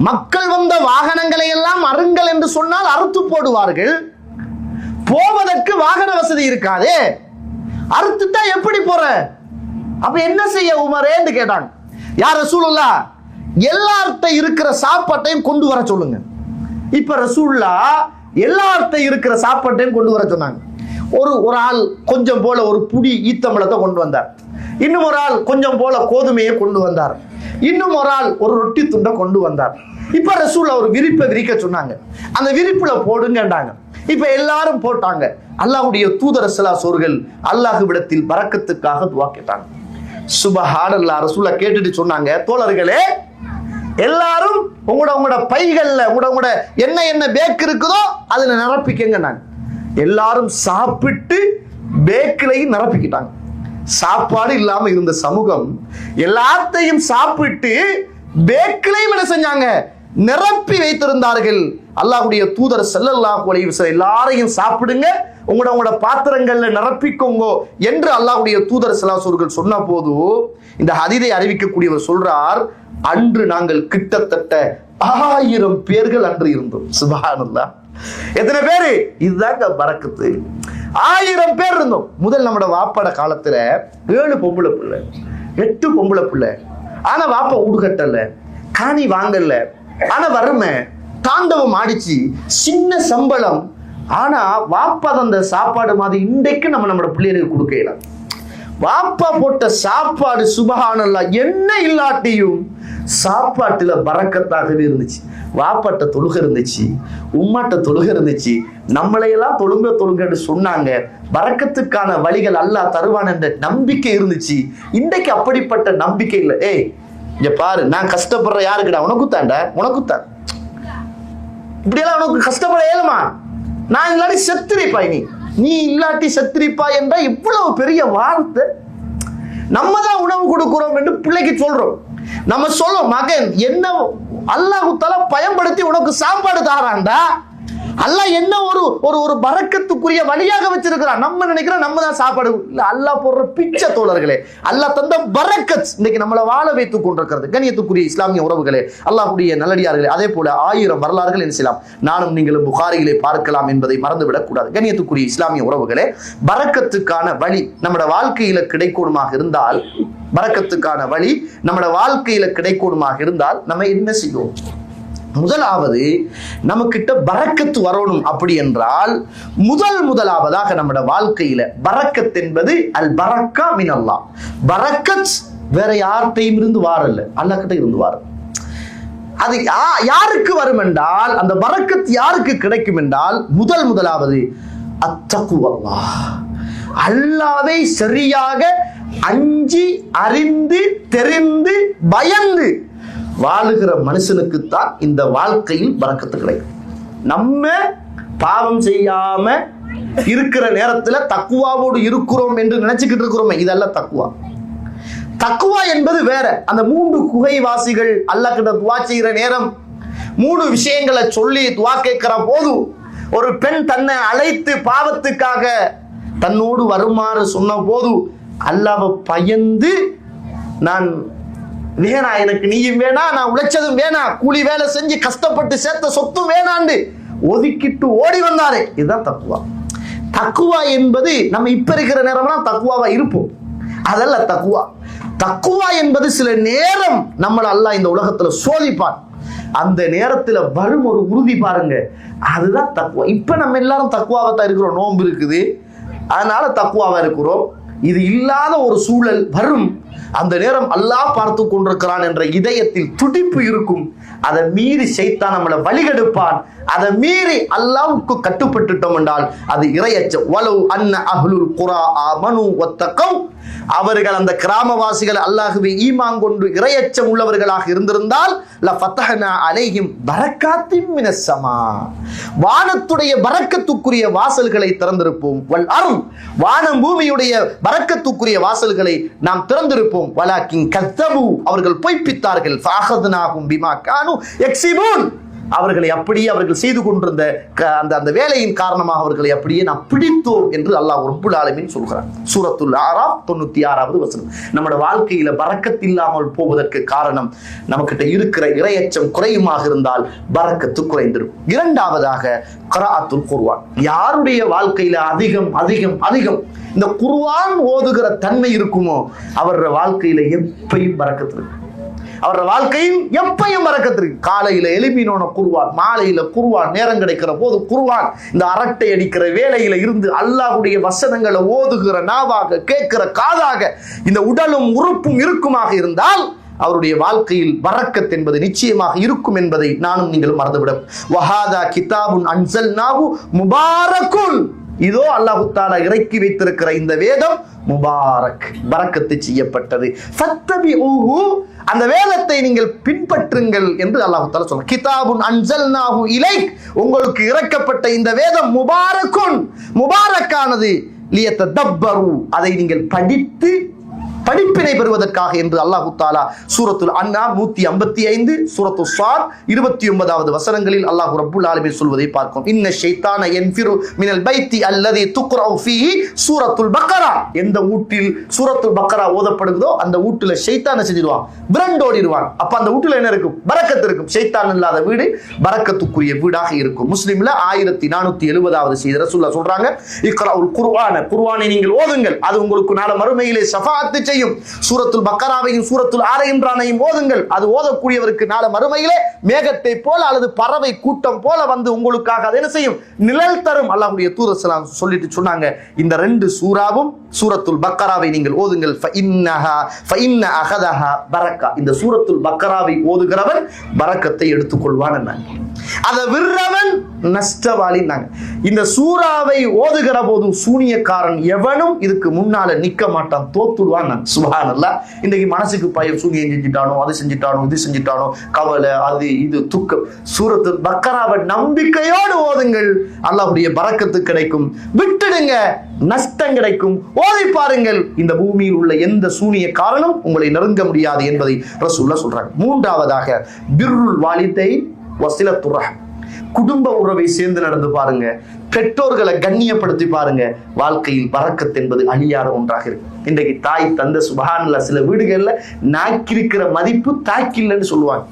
மக்கள் வந்த வாகனங்களை எல்லாம் அருங்கள் என்று சொன்னால் அறுத்து போடுவார்கள், போவதற்கு வாகன வசதி இருக்காதே, அறுத்துட்டா எப்படி போற, அப்ப என்ன செய்ய உமரேன்னு கேட்டாங்க. யார் ரசூலுல்லாஹ், எல்லார்ட்ட இருக்கிற சாப்பாட்டையும் கொண்டு வர சொல்லுங்க. இப்ப ரசூலுல்லாஹ் எல்லார்ட்ட இருக்கிற சாப்பாட்டையும் கொண்டு வர சொன்னாங்க. ஒரு ஆள் கொஞ்சம் போல ஒரு புடி ஈத்தம்பழத்தை கொண்டு வந்தார், இன்னும் ஒரு ஆள் கொஞ்சம் போல கோதுமையை கொண்டு வந்தார், இன்னும் ஒரு ஆள் ஒரு ரொட்டி துண்டை கொண்டு வந்தார். இப்ப ரசூலுல்லாஹ் ஒரு விரிப்பை விரிக்க சொன்னாங்க, அந்த விரிப்புல போடுங்கன்றாங்க. இப்ப எல்லாரும் போட்டாங்க. அல்லாஹ்வுடைய தூதர் ஸல்லல்லாஹு அலைஹி வஸல்லம் அல்லாஹ்விடத்தில் பரக்கத்துக்காக துஆ கேட்டாங்க. சுபஹானல்லாஹ். ரசூலுல்லாஹ் கேட்டுட்டு சொன்னாங்க, தோழர்களே எல்லாரும் உங்களோட பைகள்ல உங்களோட என்ன பேக் இருக்குதோ அதுல நிரப்பிக்கங்க. நான் எல்லாரும் சாப்பிட்டு பேக்கிலையும் நிரப்பிக்கிட்டாங்க. சாப்பாடு இல்லாம இருந்த சமூகம் எல்லாத்தையும் சாப்பிட்டு பேக்கிலையும் என்ன செஞ்சாங்க, நிரப்பி வைத்திருந்தார்கள். அல்லாஹ்வுடைய தூதர் ஸல்லல்லாஹு அலைஹி வஸல்லம் எல்லாரையும் சாப்பிடுங்க, உங்களோட பாத்திரங்கள்ல நிரப்பிக்கோங்க என்று அல்லாஹ்வுடைய தூதர் ஸல்லல்லாஹு அலைஹி வஸல்லம் சொன்ன போது இந்த ஹதீஸை அறிவிக்கக்கூடியவர் சொல்றார், அன்று நாங்கள் கிட்டத்தட்ட 1000 பேர்கள் அன்று இருந்தோம். சுப்ஹானல்லாஹ். எத்தனை பேரு? இதுதாங்க பரக்கத்து. 1000 பேர் இருந்தோம். முதல் நம்மட வாப்பாட காலத்துல 7 பொம்பளை பிள்ளை 8 பொம்பளை பிள்ளை. ஆனா வாப்பா ஊடு கட்டல, காணி வாங்கல, ஆனா வறுமை தாண்டவம் ஆடிச்சு, சின்ன சம்பளம். ஆனா வாப்பா அந்த சாப்பாடு மாதிரி இன்றைக்கு நம்மளோட பிள்ளைகளுக்கு கொடுக்கல. வாப்பா போட்ட சாப்பாடு சுபஹானல்லாஹ் என்ன இல்லாட்டியும் சாப்பாட்டுல பரக்கத்தாகவே இருந்துச்சு. வாப்பாட்ட தொழுகை இருந்துச்சு, உம்மாட்ட தொழுகை இருந்துச்சு, நம்மளையெல்லாம் தொழுங்கன்னு சொன்னாங்க. பரக்கத்துக்கான வழிகள் அல்லாஹ் தருவான் என்ற நம்பிக்கை இருந்துச்சு. இன்றைக்கு அப்படிப்பட்ட நம்பிக்கை இல்லை. ஏய் இங்க பாரு, நான் கஷ்டப்படுற யாருக்குடா? உனக்குத்தாண்டா, உனக்குத்தான். இப்படியெல்லாம் உனக்கு கஷ்டப்பட ஏழுமா? நான் இல்லாட்டி செத்துரிப்பாய், நீ இல்லாட்டி செத்துரிப்பாய் என்ற இவ்வளவு பெரிய வார்த்தை. நம்ம தான் உணவு கொடுக்கிறோம் என்று பிள்ளைக்கு சொல்றோம். நம்ம சொல்லும், மகன் என்ன அல்லாஹ் தஆலா பயன்படுத்தி உனக்கு சாப்பாடு தாரான்டா, அல்லாஹ் என்ன ஒரு பரக்கத்துக்குரிய வழியாக வச்சிருக்கிறான். நம்ம நினைக்கிறோம் நம்ம தான் சாப்பாடு இல்ல, அல்லாஹ் போடுற பிச்சை. தோழர்களே, அல்லாஹ் தந்த பரக்கத் இன்னைக்கு நம்மளை வாழ வைத்துக் கொண்டிருக்கிறது. கண்ணியத்துக்குரிய இஸ்லாமிய உறவுகளே, அல்லாஹ்வுடைய நல்லடியார்களே, அதே போல 1000 வரலாறுகள் என்ன செய்யலாம், நானும் நீங்களும் புகாரியிலே பார்க்கலாம் என்பதை மறந்துவிடக் கூடாது. கண்ணியத்துக்குரிய இஸ்லாமிய உறவுகளே, பரக்கத்துக்கான வழி நம்மட வாழ்க்கையில கிடைக்கணுமாக இருந்தால், பரக்கத்துக்கான வழி நம்மட வாழ்க்கையில கிடைக்கணுமாக இருந்தால் நம்ம என்ன செய்வோம்? முதலாவது நமக்கிட்ட பரக்கத்து வரணும். அப்படி என்றால் முதலாவதாக நம்மட வாழ்க்கையில பரக்கத் என்பது அல் பரக்கா மினல்லாஹ். பரக்கத் வேற யார்கிட்டையும் இருந்து வாரல்ல, அல்லாஹ் கிட்ட இருந்து வார. அது யாருக்கு வரும் என்றால், அந்த பரக்கத் யாருக்கு கிடைக்கும் என்றால் முதலாவது அத்தக்வல்லாஹ். அல்லாஹ்வை சரியாக அஞ்சி அறிந்து தெரிந்து பயந்து வாழுகிற மனுஷனுக்குத்தான் இந்த வாழ்க்கையில் பரக்கத்து கிடைக்கும். நம்ம பாவம் செய்யாம இருக்கிற நேரத்துல தக்குவாவோடு இருக்கிறோம் என்று நினைச்சுக்கிட்டு இருக்கிறோமே, இதெல்லாம் தக்குவா. தக்குவா என்பது வேற. அந்த 3 குகைவாசிகள் அல்லாஹ் கிட்ட துவா செய்கிற நேரம் 3 விஷயங்களை சொல்லி துவா கேட்கிற போது, ஒரு பெண் தன்னை அழைத்து பாவத்துக்காக தன்னோடு வருமாறு சொன்ன போது அல்லாஹ்வை பயந்து, நான் வேணா, எனக்கு நீயும் வேணா, நான் உழைச்சதும் வேணா, கூலி வேலை செஞ்சு கஷ்டப்பட்டு சேர்த்த சொத்தும் வேணாண்டு ஒதுக்கிட்டு ஓடி வந்தாரே, இதுதான் தக்குவா. தக்குவா என்பது நம்ம இப்ப இருக்கிற நேரம்லாம் தக்குவாவா இருப்போம், அதல்ல தக்குவா. தக்குவா என்பது சில நேரம் நம்மள அல்லாஹ் இந்த உலகத்துல சோதிப்பான். அந்த நேரத்துல வரும் ஒரு உறுதி பாருங்க, அதுதான் தக்குவா. இப்ப நம்ம எல்லாரும் தக்குவாவா தான் இருக்கிறோம். நோன்பு இருக்குது, அதனால தக்குவாவா இருக்கிறோம். இது இல்லாத ஒரு சூழல் வரும். அந்த நேரம் அல்லாஹ் பார்த்து கொண்டிருக்கிறான் என்ற இதயத்தில் துடிப்பு இருக்கும். அதை மீறி ஷைத்தான் நம்மளை வழிகெடுப்பான். அதை மீறி அல்லாஹ்வுக்கு கட்டுப்பட்டுட்டோம் என்றால் அது இறையச்சம். வலவ் அன்ன அஹ்லுல் குரா ஆமனு வத்தகவ், அவர்கள் அந்த கிராமவாசிகள் அல்லாஹ்வை ஈமான் கொண்டு இறையச்சம் உள்ளவர்களாக இருந்திருந்தால் லஃபதஹ்னா அலைஹிம் பரக்காத்தின் மினஸ் ஸமா, வானத்துடைய பரக்கத்துக்குரிய வாசல்களை திறந்திருப்போம். வல் அர்த், வானம் பூமியுடைய பரக்கத்துக்குரிய வாசல்களை நாம் திறந்திருப்போம். வலாக்கின் கத்தபு, அவர்கள் பொய்ப்பித்தார்கள். ஃபஅഖத்னாஹும் பிமா கானூ யக்ஸிபூன், அவர்களை அப்படியே அவர்கள் செய்து கொண்டிருந்த அந்த வேலையின் காரணமாக அவர்களை அப்படியே நாம் பிடித்தோம் என்று அல்லாஹ் ரப்புல் ஆலமீன் சொல்கிறார். சூரத்துல் ஆராஃப் 96வது வசனம். நம்முடைய வாழ்க்கையில பரக்கத் இல்லாமல் போவதற்கு காரணம் நமக்கிட்ட இருக்கிற இறையச்சம் குறையுமாக இருந்தால் பரக்கத்து குறைந்திரும். இரண்டாவதாக க்ராஅத்துல் குர்ஆன். யாருடைய வாழ்க்கையில அதிகம் அதிகம் அதிகம் இந்த குர்ஆன் ஓதுகிற தன்மை இருக்குமோ அவருடைய வாழ்க்கையில எப்பயும் பரக்கத்து இருக்கு. அவரோட வாழ்க்கையில் எப்பயும் பரக்கத்திருக்கு. காலையில எழுப்பினோன குர்ஆன், மாலையில குர்ஆன், நேரம் கிடைக்கிற போது குர்ஆன், இந்த அரட்டை அடிக்கிற வேலையில இருந்து அல்லாஹ்வுடைய வசனங்களை ஓதுகிற நாவாக, கேட்கிற காதாக, இந்த உடலும் உறுப்பும் இருக்குமாக இருந்தால் அவருடைய வாழ்க்கையில் பரக்கத் என்பது நிச்சயமாக இருக்கும் என்பதை நானும் நீங்களும் மறந்துவிடும். வஹாதா கிதாபுன் அன்ஸல்நாஹு முபாரக்குன், இதோ அல்லாஹ் தஆலா இறக்கி வைத்திருக்கிற இந்த வேதம் முபாரக், பரக்கத்து செய்யப்பட்டது. ஃபத்தபிஊஹு, அந்த வேதத்தை நீங்கள் பின்பற்றுங்கள் என்று அல்லாஹ் தஆலா சொல்றார். கிதாபுன் அன்ஸல்நாஹு இலைக், உங்களுக்கு இறக்கப்பட்ட இந்த வேதம் முபாரக்குன், முபாரக்கானது. லியததப்பரு, அதை நீங்கள் படித்து படிப்பினை பெறுவதற்காக என்று அல்லாஹ் தஆலா சூரத்துல் அன்ஆம் 155, சூரத்துல் ஸாத் 29வது வசனங்களில் அல்லாஹ் ரப்புல் ஆலமீன் சொல்வதை பார்க்கிறோம். இன்ன ஷைத்தான யன்ஃபிரு மினல் பைத்தி அல்லதி துக்ரஉ ஃபீஹி சூரத்துல் பக்கரா. எந்த வீட்டில் சூரத்துல் பக்கரா ஓதப்படுதோ அந்த வீட்டுல ஷைத்தான் செஞ்சிடுவான், பிரண்டோடிடுவான். அப்ப அந்த வீட்டுல என்ன இருக்கும்? பரக்கத்து இருக்கும். ஷைத்தான் இல்லாத வீடு பரக்கத்துக்குரிய வீடாக இருக்கும். முஸ்லிம்ல 1470வது செய்தி ரசூலுல்லாஹ் சொல்றாங்க, இக்ராஉல் குர்ஆன, குர்ஆனை நீங்கள் ஓதுங்கள், அது உங்களுக்கு நாளை மறுமையிலே ஷஃபாஅத் செய்யும். சூரத்துல் பக்கராவையும் சூரத்துல் ஆல இம்ரானையும் ஓதுங்கள், அது ஓதக்கூடியவருக்கு நாளை மறுமையிலே மேகத்தை போல அல்லது பறவை கூட்டம் போல வந்து உங்களுக்காக அது என்ன செய்யும்? நிழல் தரும். அல்லாஹ்வுடைய தூதர் ஸல்லல்லாஹு அலைஹி சொல்லிட்டு சொன்னாங்க, இந்த 2 சூராவும் சூரத்துல் பக்கராவை நீங்கள் ஓதுங்கள். ஃபஇன்ன அகதஹா பரக்கா, இந்த சூரத்துல் பக்கராவை ஓதுகிறவன் பரக்கத்தை எடுத்துக்கொள்வான் என்றாங்க. அதை விடுறவன் நஷ்டவாளி. இந்த சூறாவை ஓதுகிற போது சூனியக்காரன் எவனும் இதுக்கு முன்னால நிக்க மாட்டான், தோத்துடுவான். சுப்ஹானல்லாஹ். இன்றைக்கு மனசுக்கு பயம், சூனியம் செஞ்சிட்டானோ, அது செஞ்சிட்டானோ, இது செஞ்சிட்டானோ, கவலை, அது இது துக்கம். சூரத்துல் பக்கராவை நம்பிக்கையோடு ஓதுங்கள், அல்லாஹ்வுடைய பரக்கத்து கிடைக்கும். விட்டுடுங்க, நஷ்டம் கிடைக்கும். ஓதி பாருங்கள், இந்த பூமியில் உள்ள எந்த சூனிய காரணம் உங்களை நெருங்க முடியாது என்பதை ரசூலுல்லாஹ் சொல்றாங்க. மூன்றாவதாக பிர்ருல் வாலிதைன் வஸிலத்துர் ரஹம், குடும்ப உறவை சேர்ந்து நடந்து பாருங்க, பெற்றோர்களை கண்ணியப்படுத்தி பாருங்க, வாழ்க்கையில் பரக்கத் என்பது அழியாத ஒன்றாக இருக்கு. இன்றைக்கு தாய் தந்தை சுப்ஹானல்லாஹ், சில வீடுகள்ல நாக்கிருக்கிற மதிப்பு தாக்கில்லைன்னு சொல்லுவாங்க.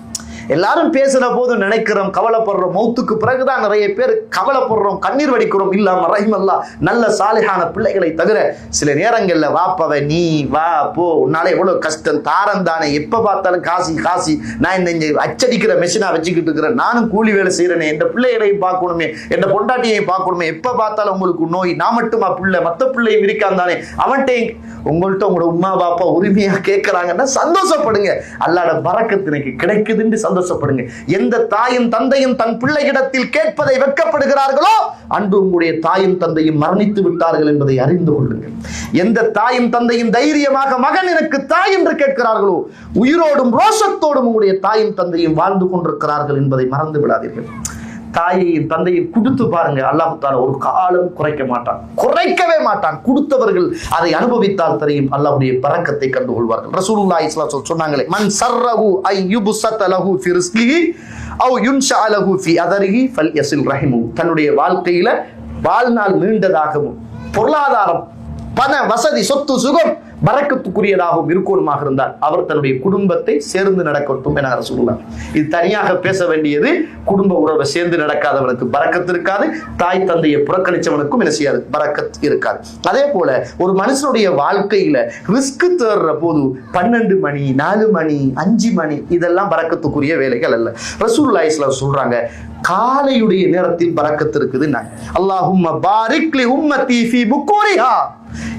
எல்லாரும் பேசுற போது நினைக்கிறோம், கவலைப்படுறோம், மௌத்துக்கு பிறகுதான் நிறைய பேர் கவலைப்படுறோம், கண்ணீர் வடிக்கிறோம். இல்லாம ரஹிமல்லா, நல்ல சாலிஹான பிள்ளைகளை தவிர சில நேரங்கள்ல வாப்பவ நீ வா போ, உன்னால எவ்வளவு கஷ்டம், தாரம் தானே, எப்ப பார்த்தாலும் காசி காசி, நான் இந்த அச்சடிக்கிற மெஷினா வச்சுக்கிட்டு இருக்கிறேன், நானும் கூலி வேலை செய்யறேனே, என் பிள்ளைகளையும் பார்க்கணுமே, என் பொண்டாட்டியையும் பார்க்கணுமே, எப்ப பார்த்தாலும் உங்களுக்கு நோய், நான் மட்டுமா பிள்ளை, மத்த பிள்ளையும் இருக்கான் தானே, அவன்கிட்ட உங்கள்கிட்ட உங்களோட உமா பாப்பா உரிமையா கேட்கிறாங்கன்னா சந்தோஷப்படுங்க, அல்லாஹ்வோட பரக்கத்து எனக்கு கிடைக்குதுன்னு சந்தோஷப்படுங்க. எந்த தாயும் தந்தையும் தன் பிள்ளையிடத்தில் கேட்பதை வெட்கப்படுகிறார்களோ அன்று உங்களுடைய தாயும் தந்தையும் மரணித்து விட்டார்கள் என்பதை அறிந்து கொள்ளுங்கள். எந்த தாயும் தந்தையும் தைரியமாக மகன் எனக்கு தாய் என்று கேட்கிறார்களோ உயிரோடும் ரோஷத்தோடும் உங்களுடைய தாயும் தந்தையும் வாழ்ந்து கொண்டிருக்கிறார்கள் என்பதை மறந்து விடாதீர்கள். தாயையும் தந்தையும் கொடுத்து பாருங்க, அல்லாஹ் தஆலா ஒரு காலம் குறைக்க மாட்டான், குறைக்கவே மாட்டான். கொடுத்தவர்கள் அதை அனுபவித்தால் தெரியும், அல்லாஹ்வுடைய பரக்கத்தை கண்டு கொள்வார்கள். ரசூலுல்லாஹி ஸல்லல்லாஹு அலைஹி வஸல்லம் சொன்னாங்களே, மன் சர்ரஹு அய்யுப்ஸத லஹு ஃபி ரிஸ்கிஹி அவ் யுன்ஷா லஹு ஃபி அதரிஹி ஃபல்யஸில் ரஹிமு. தன்னுடைய வாழ்க்கையில வாழ்நாள் நீண்டதாகவும் பொருளாதாரம், பண வசதி, சொத்து சுகம் பரக்கத்துக்குரியதாகவும் இருக்கணுமாக இருந்தால் அவர் தன்னுடைய குடும்பத்தை சேர்ந்து நடக்கட்டும் என ரசூலுல்லாஹ். இது தனியாக பேச வேண்டியது. குடும்ப உறவை சேர்ந்து நடக்காதவனுக்கு பரக்கத் இருக்காது, தாய் தந்தையை புறக்கணிச்சவனுக்கும் என்ன செய்யாது? பரக்கத் இருக்காது. அதே போல ஒரு மனுஷனுடைய வாழ்க்கையில ரிஸ்க் தேடுற போது 12 மணி 4 மணி 5 மணி இதெல்லாம் பரக்கத்துக்குரிய வேலைகள் அல்ல. ரசூலுல்லாஹி ஸல்லல்லாஹு அலைஹி வஸல்லம் சொல்றாங்க, காலையுடைய நேரத்தில் பரக்கத் இருக்குது. அல்லாஹும்ம பாரிக் லி உம்மத்தி ஃபீ புக்கூரிஹா,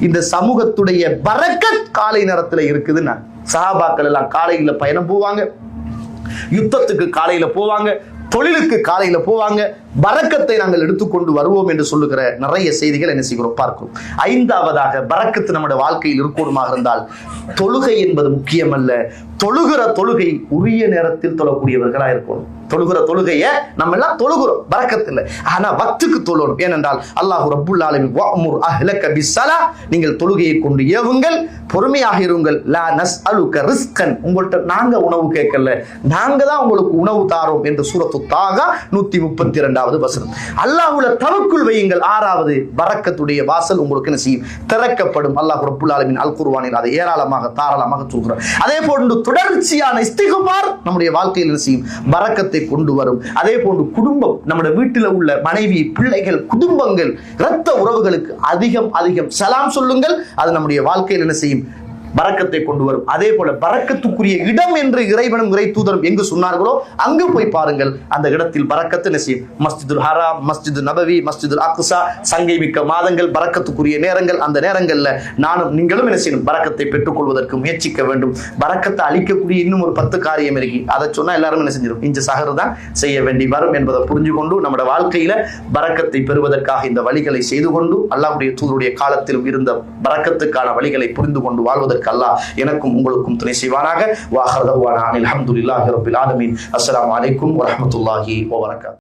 இந்த சமூகத்துடைய பரக்கத் காலை நேரத்துல இருக்குதுன்னா. சஹாபாக்கள் எல்லாம் காலையில பயணம் போவாங்க, யுத்தத்துக்கு காலையில போவாங்க, தொழிலுக்கு காலையில போவாங்க. பரக்கத்தை நாங்கள் எடுத்துக்கொண்டு வருவோம் என்று சொல்லுகிற நிறைய செய்திகள் என்ன செய்கிறோம் பார்க்கிறோம். 5வதாக பரக்கத்து நம்முடைய வாழ்க்கையில் இருக்கணுமாக இருந்தால் தொழுகை என்பது முக்கியமல்ல, தொழுகிற தொழுகை உரிய நேரத்தில் தொழக்கூடியவர்களா இருக்கணும். தொழுகிற தொழுகையை நம்ம எல்லாம் தொழுகிறோம், பரக்கத் இல்லை, ஆனா வக்துக்கு தொழணும். ஏனென்றால் அல்லாஹ் ரப்புல் ஆலமீன் வஅமுர் அஹ்லக பிஸ்ஸலா, நீங்கள் தொழுகையை கொண்டு ஏவுங்கள், பொறுமையாக இருங்கள். லா நஸ்அலுக ரிஸ்கன், உங்கள்கிட்ட நாங்க உணவு கேட்கல, நாங்க தான் உங்களுக்கு உணவு தாரோம் என்று சூரத்து தாகா 132வது வசனம். அல்லாஹ்வுல தவக்குல் வையுங்கள். 6வது பரக்கத்துடைய வாசல் உங்களுக்கு என்ன செய்யும்? திறக்கப்படும். அல்லாஹ் ரப்புல் ஆலமீன் அல் குர்ஆனில் அதை ஏராளமாக தாராளமாக சொல்கிறார். அதே போன்று தொடர்ச்சியான இஸ்திக்பார் நம்முடைய வாழ்க்கையில் என்ன செய்யும்? பரக்கத்தை கொண்டு வரும். அதே போன்று குடும்பம், நம்முடைய வீட்டில் உள்ள மனைவி, பிள்ளைகள், குடும்பங்கள், இரத்த உறவுகளுக்கு அதிகம் அதிகம் சலாம் சொல்லுங்கள். அது நம்முடைய வாழ்க்கையில் என்ன செய்யும்? பரக்கத்தை கொண்டு வரும். அதே போல பரக்கத்துக்குரிய இடம் என்று இறைவனும் இறை தூதரும் எங்கு சொன்னார்களோ அங்கு போய் பாருங்கள். அந்த இடத்தில் பரக்கத்து நசீம். மஸ்ஜிதுல் ஹராம், மஸ்ஜிது நபவி, மஸ்ஜிதுல் அக்ஸா, சங்கை மிக்க மாதங்கள், பரக்கத்துக்குரிய நேரங்கள். அந்த நேரங்கள்ல நானும் நீங்களும் என்ன செய்யணும்? பரக்கத்தை பெற்றுக் கொள்வதற்கு முயற்சிக்க வேண்டும். பரக்கத்தை அளிக்கக்கூடிய இன்னும் ஒரு 10 காரியம் இருக்கு. அதை சொன்னா எல்லாரும் என்ன செஞ்சிடும்? இஞ்ச சஹர் தான் செய்ய வேண்டி வரும் என்பதை புரிஞ்சு கொண்டு நம்முடைய வாழ்க்கையில பரக்கத்தை பெறுவதற்காக இந்த வழிகளை செய்து கொண்டு அல்லாஹ்வுடைய தூதருடைய காலத்திலும் இருந்த பரக்கத்துக்கான வழிகளை புரிந்து கொண்டு வாழ்வதற்கு அல்லாஹ் எனக்கும் உங்களுக்கும் துணை செய்வானாக. வாஹர் தஅவானா அல்ஹம்துலில்லாஹி ரப்பில் ஆலமீன். அஸ்ஸலாமு அலைக்கும் வரஹ்மத்துல்லாஹி வபரகாத்துஹு.